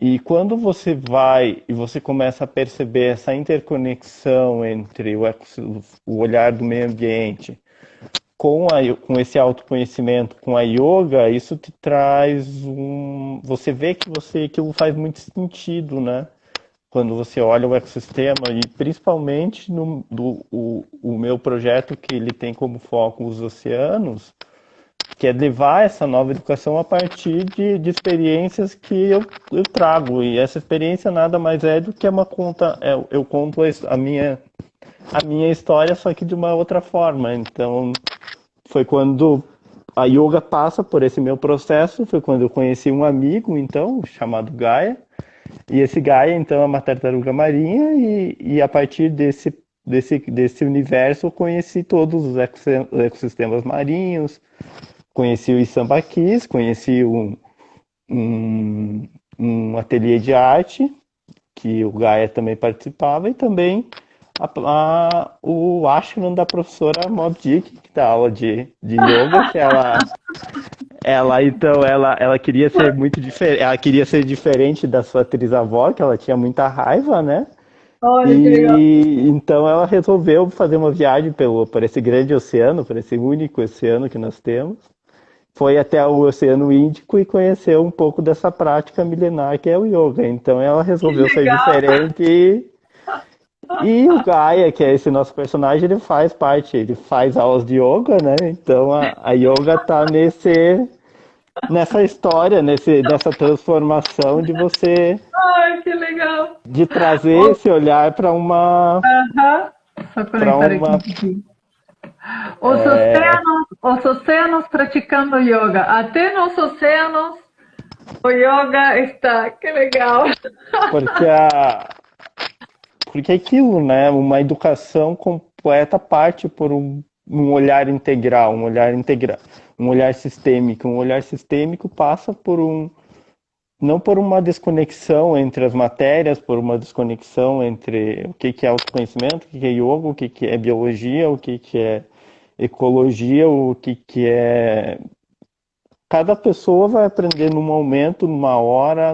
E quando você vai e você começa a perceber essa interconexão entre o olhar do meio ambiente com esse autoconhecimento, com a yoga, isso te traz um. Você vê que aquilo faz muito sentido, né? Quando você olha o ecossistema, e principalmente o meu projeto, que ele tem como foco os oceanos, que é levar essa nova educação a partir de experiências que eu trago. E essa experiência nada mais é do que uma conta. Eu conto a minha história, só que de uma outra forma. Então, foi quando a yoga passa por esse meu processo, foi quando eu conheci um amigo, então, chamado Gaia. E esse Gaia, então, é uma tartaruga marinha, e a partir desse universo eu conheci todos os ecossistemas marinhos, conheci os sambaquis, conheci um, um ateliê de arte, que o Gaia também participava, e também o ashram da professora Mob Dick, que dá aula de yoga, que ela queria ser muito diferente, ela queria ser diferente da sua atriz-avó, que ela tinha muita raiva, né? Olha que legal. E então ela resolveu fazer uma viagem por esse grande oceano, por esse único oceano que nós temos. Foi até o Oceano Índico e conheceu um pouco dessa prática milenar que é o yoga. Então ela Que resolveu ser legal. diferente, e o Gaia, que é esse nosso personagem, ele faz parte, ele faz aulas de yoga, né? Então a yoga tá nessa história, nessa transformação Ai, que legal. de trazer O- esse olhar para uma Aham. Só para conectar aqui um uma pouquinho. Os oceanos praticando yoga. Até nos oceanos o yoga está. Que legal. porque porque é aquilo, né? Uma educação completa parte por um olhar integral, um olhar sistêmico. Um olhar sistêmico passa não por uma desconexão entre as matérias, por uma desconexão entre o que é autoconhecimento, o que é yoga, o que é biologia, o que é ecologia, o que é. Cada pessoa vai aprender num momento, numa hora,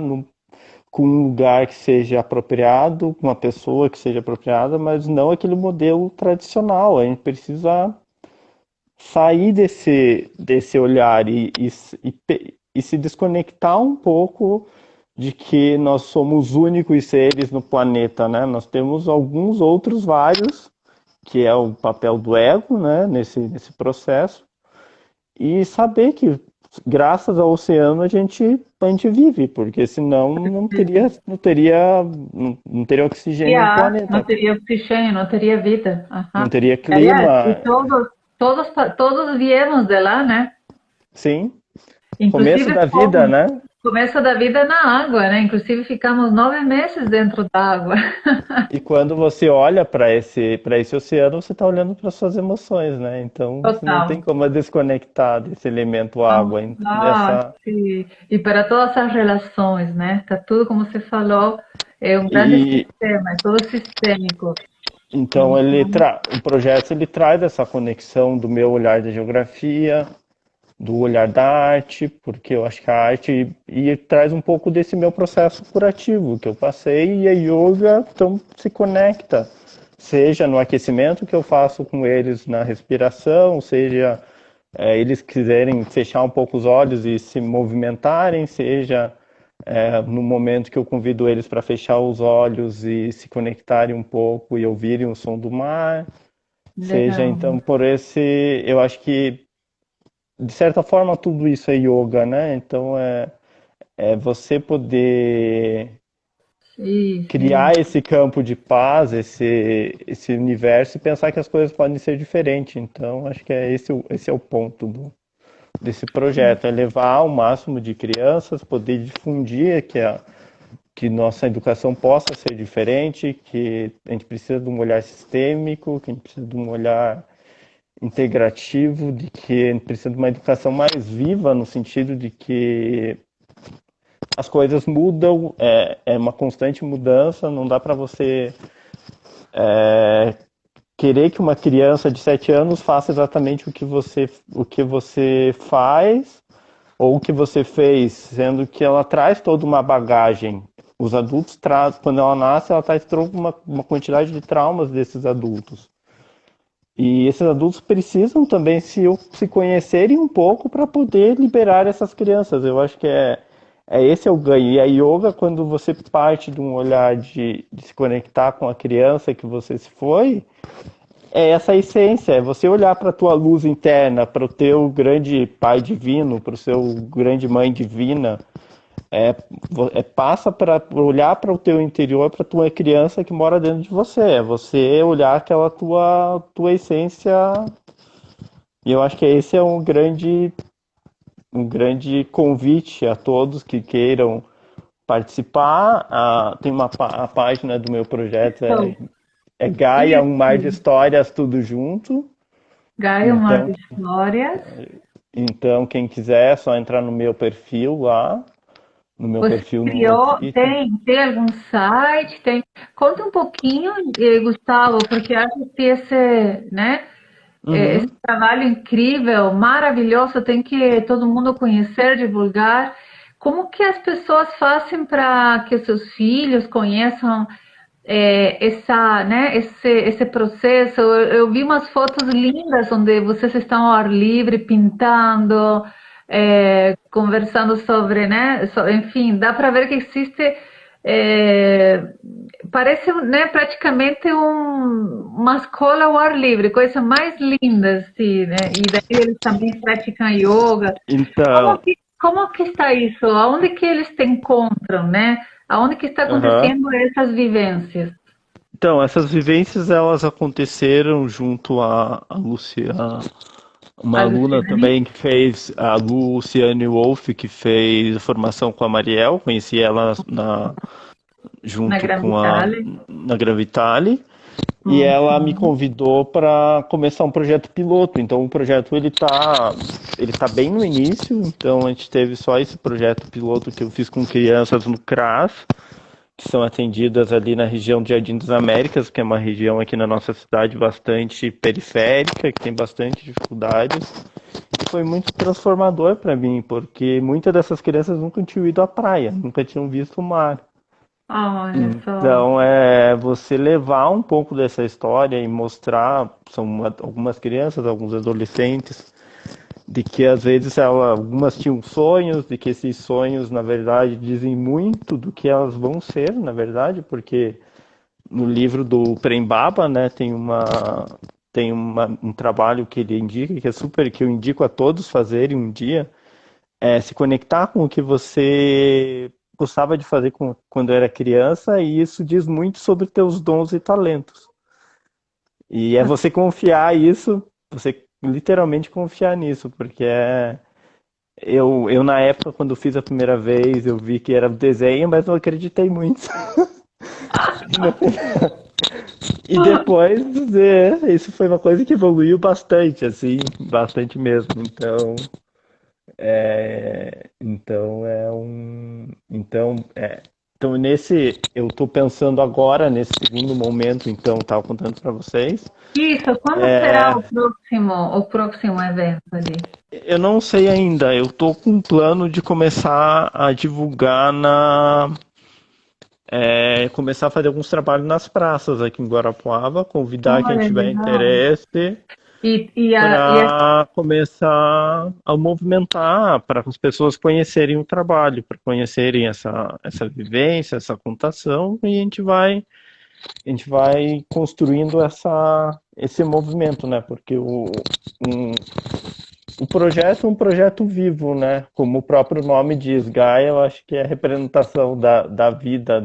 com um lugar que seja apropriado, com uma pessoa que seja apropriada, mas não aquele modelo tradicional. A gente precisa sair desse olhar e se desconectar um pouco de que nós somos únicos seres no planeta, né? Nós temos alguns outros vários, que é o papel do ego, né? Nesse processo, e saber que graças ao oceano a gente vive, porque senão não teria oxigênio no Não planeta, teria oxigênio, não teria vida. não Ajá. teria Aliás, e clima. todos viemos de lá, né? Sim, começo Inclusive da vida, fomos. né? Começo da vida na água, né? Inclusive ficamos 9 meses dentro da água. E quando você olha para esse oceano, você está olhando para suas emoções, né? Então você não tem Total. como desconectar desse elemento água. Ah, sim. E para todas as relações, né? Tá tudo, como você falou, é um grande E sistema, é todo sistêmico. então Então, o projeto ele traz essa conexão do meu olhar da geografia, do olhar da arte, porque eu acho que a arte traz um pouco desse meu processo curativo que eu passei, e a yoga então se conecta, seja no aquecimento que eu faço com eles na respiração, seja eles quiserem fechar um pouco os olhos e se movimentarem, seja no momento que eu convido eles para fechar os olhos e se conectarem um pouco e ouvirem o som do mar. seja Legal. então por esse, eu acho que de certa forma tudo isso é yoga, né? Então é você poder Isso, criar isso. esse campo de paz, esse universo e pensar que as coisas podem ser diferentes. Então, acho que esse é o ponto desse projeto, é levar ao máximo de crianças, poder difundir que nossa educação possa ser diferente, que a gente precisa de um olhar sistêmico, que a gente precisa de um olhar integrativo, de que a gente precisa de uma educação mais viva, no sentido de que as coisas mudam, é uma constante mudança, não dá para você querer que uma criança de 7 anos faça exatamente o que você faz ou o que você fez, sendo que ela traz toda uma bagagem. Os adultos trazem, quando ela nasce, ela traz toda uma quantidade de traumas desses adultos. E esses adultos precisam também se conhecerem um pouco para poder liberar essas crianças. Eu acho que esse é o ganho. E a yoga, quando você parte de um olhar de se conectar com a criança que você se foi, é essa a essência, é você olhar para a tua luz interna, para o teu grande pai divino, para o seu grande mãe divina, passa para olhar para o teu interior, para a tua criança que mora dentro de você, é você olhar aquela tua essência, e eu acho que esse é um grande convite a todos que queiram participar. Tem a página do meu projeto, Isso, é Gaia, um mar de isso. histórias, tudo junto. Gaia, uma Então, das histórias. então, quem quiser é só entrar no meu perfil lá, no meu Você perfil no criou, Twitter. tem algum site? Tem... Conta um pouquinho, Gustavo, porque acho que esse, né, esse Uhum. trabalho incrível, maravilhoso, tem que todo mundo conhecer, divulgar. Como que as pessoas fazem para que seus filhos conheçam esse processo? Eu vi umas fotos lindas onde vocês estão ao ar livre, pintando, conversando sobre, né? Enfim, dá para ver que existe. é, Parece, né, praticamente uma escola ao ar livre, coisa mais linda, assim, né? E daí eles também praticam yoga. Então, Como que está isso? Aonde que eles te encontram, né? Aonde que está aham. acontecendo essas vivências? Então, essas vivências elas aconteceram junto a Luciana, uma A aluna Luciane, também que fez, a Luciane Wolff, que fez formação com a Mariel, conheci ela na junto com Gravitale. na Gravitale. E ela me Uhum. convidou para começar um projeto piloto. Então o projeto ele tá bem no início. Então a gente teve só esse projeto piloto que eu fiz com crianças no CRAS, que são atendidas ali na região do Jardim das Américas, que é uma região aqui na nossa cidade bastante periférica, que tem bastante dificuldades. E foi muito transformador para mim, porque muitas dessas crianças nunca tinham ido à praia, nunca tinham visto o mar. Olha só. Então, é você levar um pouco dessa história e mostrar, são algumas crianças, alguns adolescentes, de que às vezes algumas tinham sonhos, de que esses sonhos, na verdade, dizem muito do que elas vão ser, na verdade, porque no livro do Prem Baba, né, um trabalho que ele indica, que é super, que eu indico a todos fazerem um dia, é se conectar com o que você gostava de fazer quando era criança, e isso diz muito sobre teus dons e talentos. E é você confiar isso, você literalmente confiar nisso, porque eu na época, quando fiz a primeira vez, eu vi que era desenho, mas não acreditei muito. E depois, isso foi uma coisa que evoluiu bastante, assim, bastante mesmo. Então eu estou pensando agora nesse segundo momento, então, estava contando para vocês. Isso, quando será o próximo evento ali? Eu não sei ainda, eu estou com um plano de começar a divulgar começar a fazer alguns trabalhos nas praças aqui em Guarapuava, convidar quem Olha, tiver legal. interesse E para começar a movimentar, para as pessoas conhecerem o trabalho, para conhecerem essa vivência, essa contação, e a gente vai construindo esse movimento, né? Porque um, o projeto é um projeto vivo, né? Como o próprio nome diz, Gaia, eu acho que é a representação da vida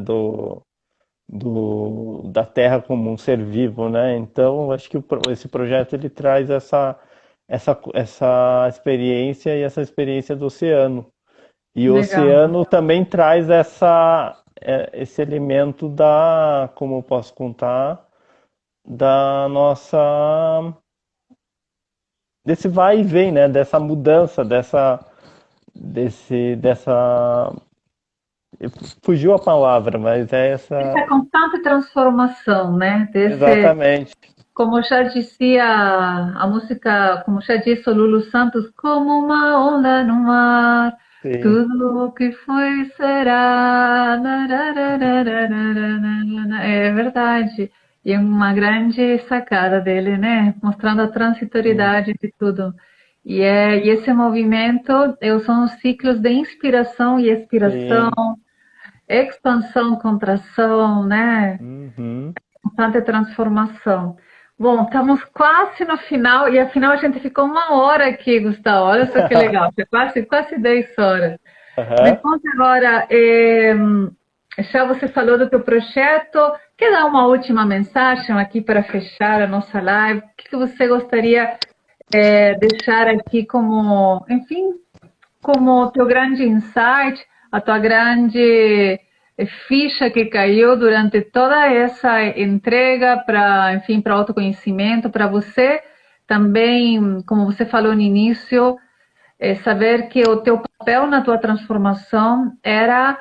da Terra como um ser vivo, né? Então, eu acho que esse projeto ele traz essa experiência e essa experiência do oceano. E o Legal. oceano também traz esse elemento como eu posso contar, da nossa, desse vai e vem, né? Dessa mudança, dessa, fugiu a palavra, mas é Essa essa, constante transformação, né? Desse, exatamente, como já dizia a música, como já disse o Lulu Santos, como uma onda no mar, sim, tudo o que foi será. É verdade. E é uma grande sacada dele, né? Mostrando a sim, transitoriedade de tudo. E esse movimento são os ciclos de inspiração e expiração, sim. expansão, contração, né? Uhum. Constante transformação. Bom, estamos quase no final, e afinal a gente ficou uma hora aqui, Gustavo. Olha só que legal, foi quase 10 horas. Me Aham. conta agora, já você falou do teu projeto, quer dar uma última mensagem aqui para fechar a nossa live? O que você gostaria deixar aqui como, enfim, como o teu grande insight, a tua grande ficha que caiu durante toda essa entrega para, enfim, para autoconhecimento, para você também, como você falou no início, saber que o teu papel na tua transformação era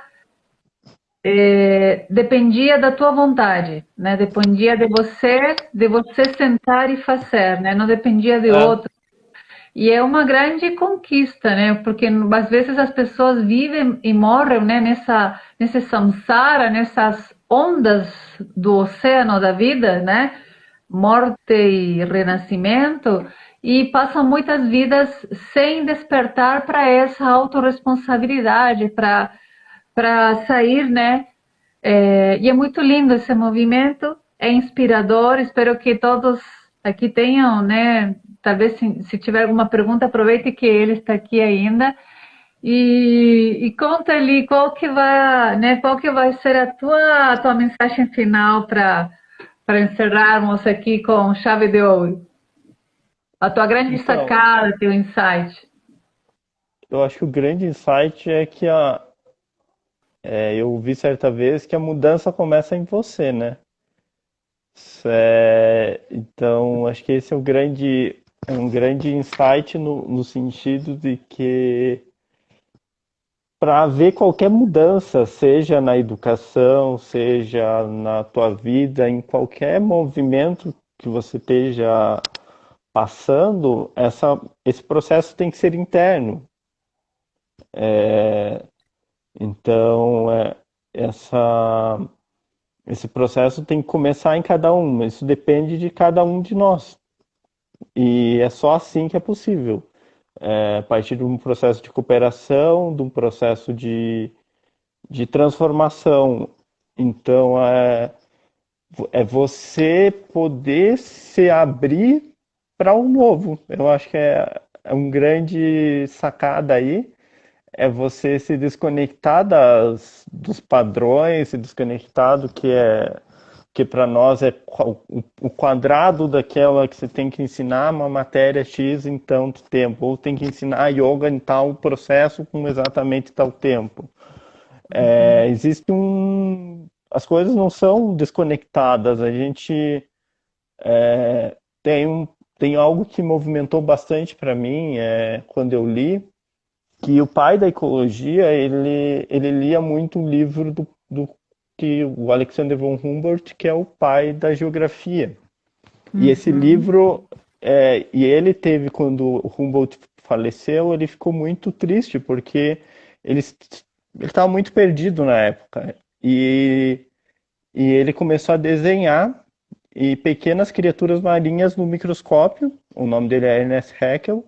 dependia da tua vontade, né? Dependia de você sentar e fazer, né? Não dependia de É, outro. E é uma grande conquista, né? Porque às vezes as pessoas vivem e morrem, né? Nesse samsara, nessas ondas do oceano da vida, né? Morte e renascimento, e passam muitas vidas sem despertar para essa autorresponsabilidade, para sair, né? E é muito lindo esse movimento, é inspirador. Espero que todos aqui tenham, né? Talvez se tiver alguma pergunta, aproveite que ele está aqui ainda e conta ali qual que vai ser a tua mensagem final para encerrarmos aqui com chave de ouro. A tua grande então, sacada, teu insight. eu acho que o grande insight é que eu vi certa vez que a mudança começa em você, né? Então, acho que esse é um grande insight no sentido de que para ver qualquer mudança, seja na educação, seja na tua vida, em qualquer movimento que você esteja passando, esse processo tem que ser interno. Então, essa, esse processo tem que começar em cada um. Isso depende de cada um de nós. E é só assim que é possível. A partir de um processo de cooperação, de um processo de transformação. Então, é você poder se abrir para o novo. Eu acho que é um grande sacada aí. É você se desconectar dos padrões, se desconectar do que para nós é o quadrado daquela que você tem que ensinar uma matéria X em tanto tempo, ou tem que ensinar yoga em tal processo com exatamente tal tempo. Existe as coisas não são desconectadas. A gente tem, tem algo que movimentou bastante para mim quando eu li, que o pai da ecologia, ele lia muito o livro do que o Alexander von Humboldt, que é o pai da geografia. E esse Uhum. livro, e ele teve, quando o Humboldt faleceu, ele ficou muito triste, porque ele ele estava muito perdido na época. E ele começou a desenhar pequenas criaturas marinhas no microscópio. O nome dele é Ernest Haeckel.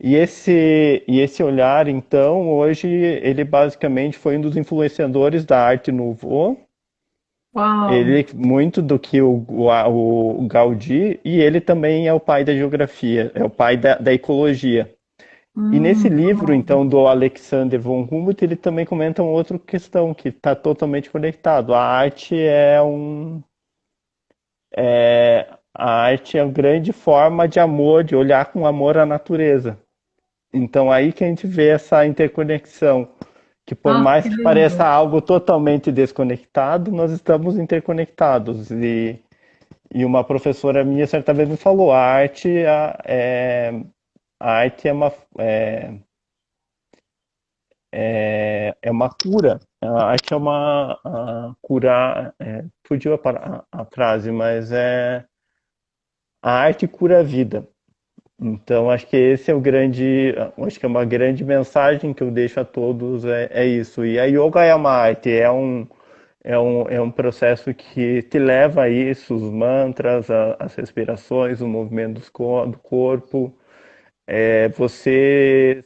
E esse olhar, então, hoje, ele basicamente foi um dos influenciadores da arte nouveau. Uau! Ele, muito do que o Gaudí, e ele também é o pai da geografia, é o pai da ecologia. E nesse livro, Bom. então, do Alexander von Humboldt, ele também comenta uma outra questão que está totalmente conectado. A arte é uma grande forma de amor, de olhar com amor à natureza. Então aí que a gente vê essa interconexão, que por Ah, mais que que pareça lindo! algo totalmente desconectado, nós estamos interconectados. E uma professora minha certa vez me falou, a arte é uma cura. A arte é fugiu a frase, mas a arte cura a vida. Então, acho que esse é acho que é uma grande mensagem que eu deixo a todos, é isso. E a yoga é uma arte, é um processo que te leva a isso, os mantras, as respirações, o movimento do corpo, você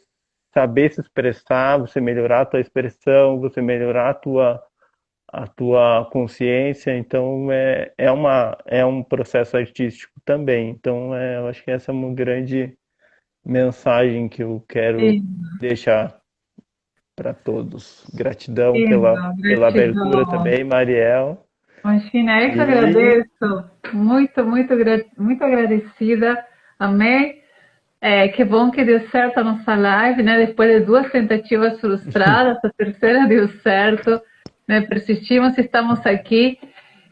saber se expressar, você melhorar a tua expressão, você melhorar a tua consciência, então é um processo artístico também. Então, eu acho que essa é uma grande mensagem que eu quero Lindo, deixar para todos. Gratidão lindo, pela abertura gratidão. também, Mariel. Imagina, eu que E agradeço. Muito, muito, muito agradecida. Amém. Que bom que deu certo a nossa live, né? Depois de duas tentativas frustradas, a terceira deu certo, né? Persistimos, estamos aqui.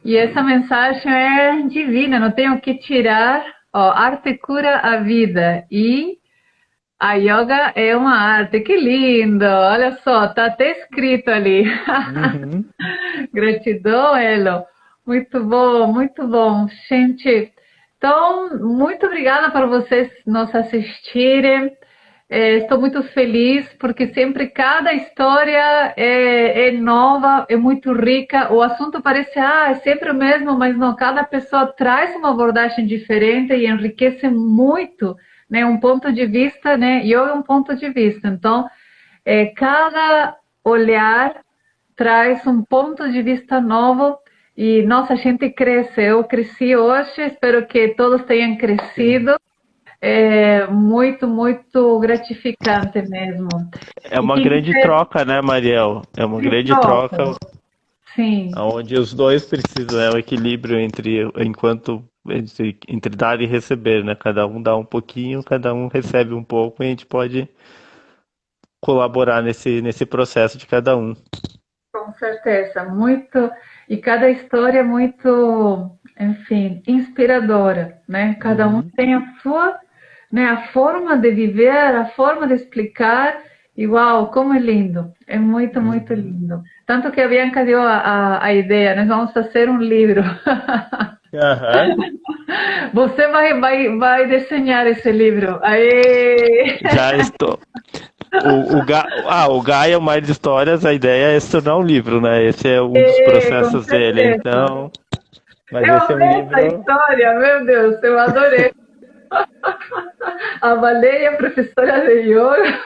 E essa mensagem é divina, não tenho o que tirar. Ó, arte cura a vida. E a yoga é uma arte. Que lindo! Olha só, tá até escrito ali. uhum. Gratidão, Elo. Muito bom, muito bom. Gente, então, muito obrigada por vocês nos assistirem. Estou muito feliz porque sempre cada história é nova, é muito rica. O assunto parece, é sempre o mesmo, mas não, cada pessoa traz uma abordagem diferente e enriquece muito, né? Um ponto de vista, né? Yoga é um ponto de vista. Então, cada olhar traz um ponto de vista novo e nossa, a gente cresce. Eu cresci hoje, espero que todos tenham Sim. crescido. É muito, muito gratificante mesmo. É E uma quem grande quiser troca, né, Mariel? É uma se grande troca, troca sim, onde os dois precisam, é o equilíbrio entre dar e receber, né? Cada um dá um pouquinho, cada um recebe um pouco e a gente pode colaborar nesse processo de cada um. com certeza, muito, e cada história é muito, enfim, inspiradora, né? Cada um Uhum. tem a sua, né, a forma de viver, a forma de explicar, e uau, como é lindo, é muito, muito Uhum. lindo. Tanto que a Bianca deu a ideia, nós vamos fazer um livro. Aham. Você vai desenhar esse livro. Aê! Já estou. O Gaia Mais Histórias, a ideia é se tornar um livro, né? Esse é um dos Com processos dele, certeza. então. Mas Eu esse é um amei essa livro. história, meu Deus, eu adorei. A baleia, professora de yoga.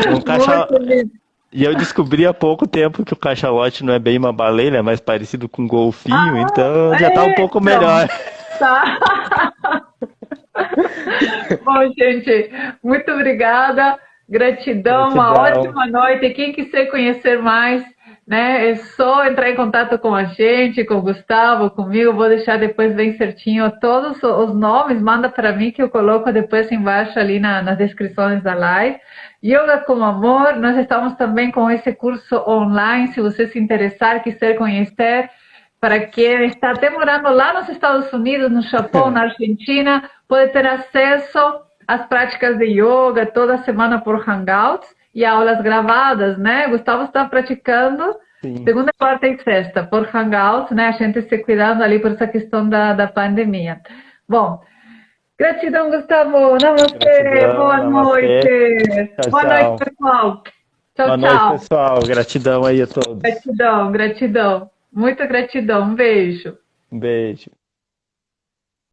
É um caixa. Muito lindo. E eu descobri há pouco tempo que o cachalote não é bem uma baleia, é mais parecido com um golfinho, então já tá um pouco Então, melhor. tá. Bom, gente, muito obrigada. Gratidão, uma Gratidão. ótima noite. Quem quiser conhecer mais, né, é só entrar em contato com a gente, com o Gustavo, comigo. Vou deixar depois bem certinho todos os nomes. Manda para mim que eu coloco depois embaixo ali nas descrições da live. Yoga com Amor, nós estamos também com esse curso online. Se você se interessar, quiser conhecer, para quem está até morando lá nos Estados Unidos, no Japão, na Argentina, pode ter acesso às práticas de yoga toda semana por Hangouts e aulas gravadas, né? Gustavo está praticando Sim. segunda, quarta e sexta por Hangouts, né? A gente se cuidando ali por essa questão da pandemia. Bom, gratidão, Gustavo. Namastê. Gratidão, Boa namastê. noite. Tchau, Boa noite, tchau. pessoal. Tchau, Boa noite, tchau. pessoal. Gratidão aí a todos. Gratidão, gratidão. Muita gratidão. Um beijo. Um beijo.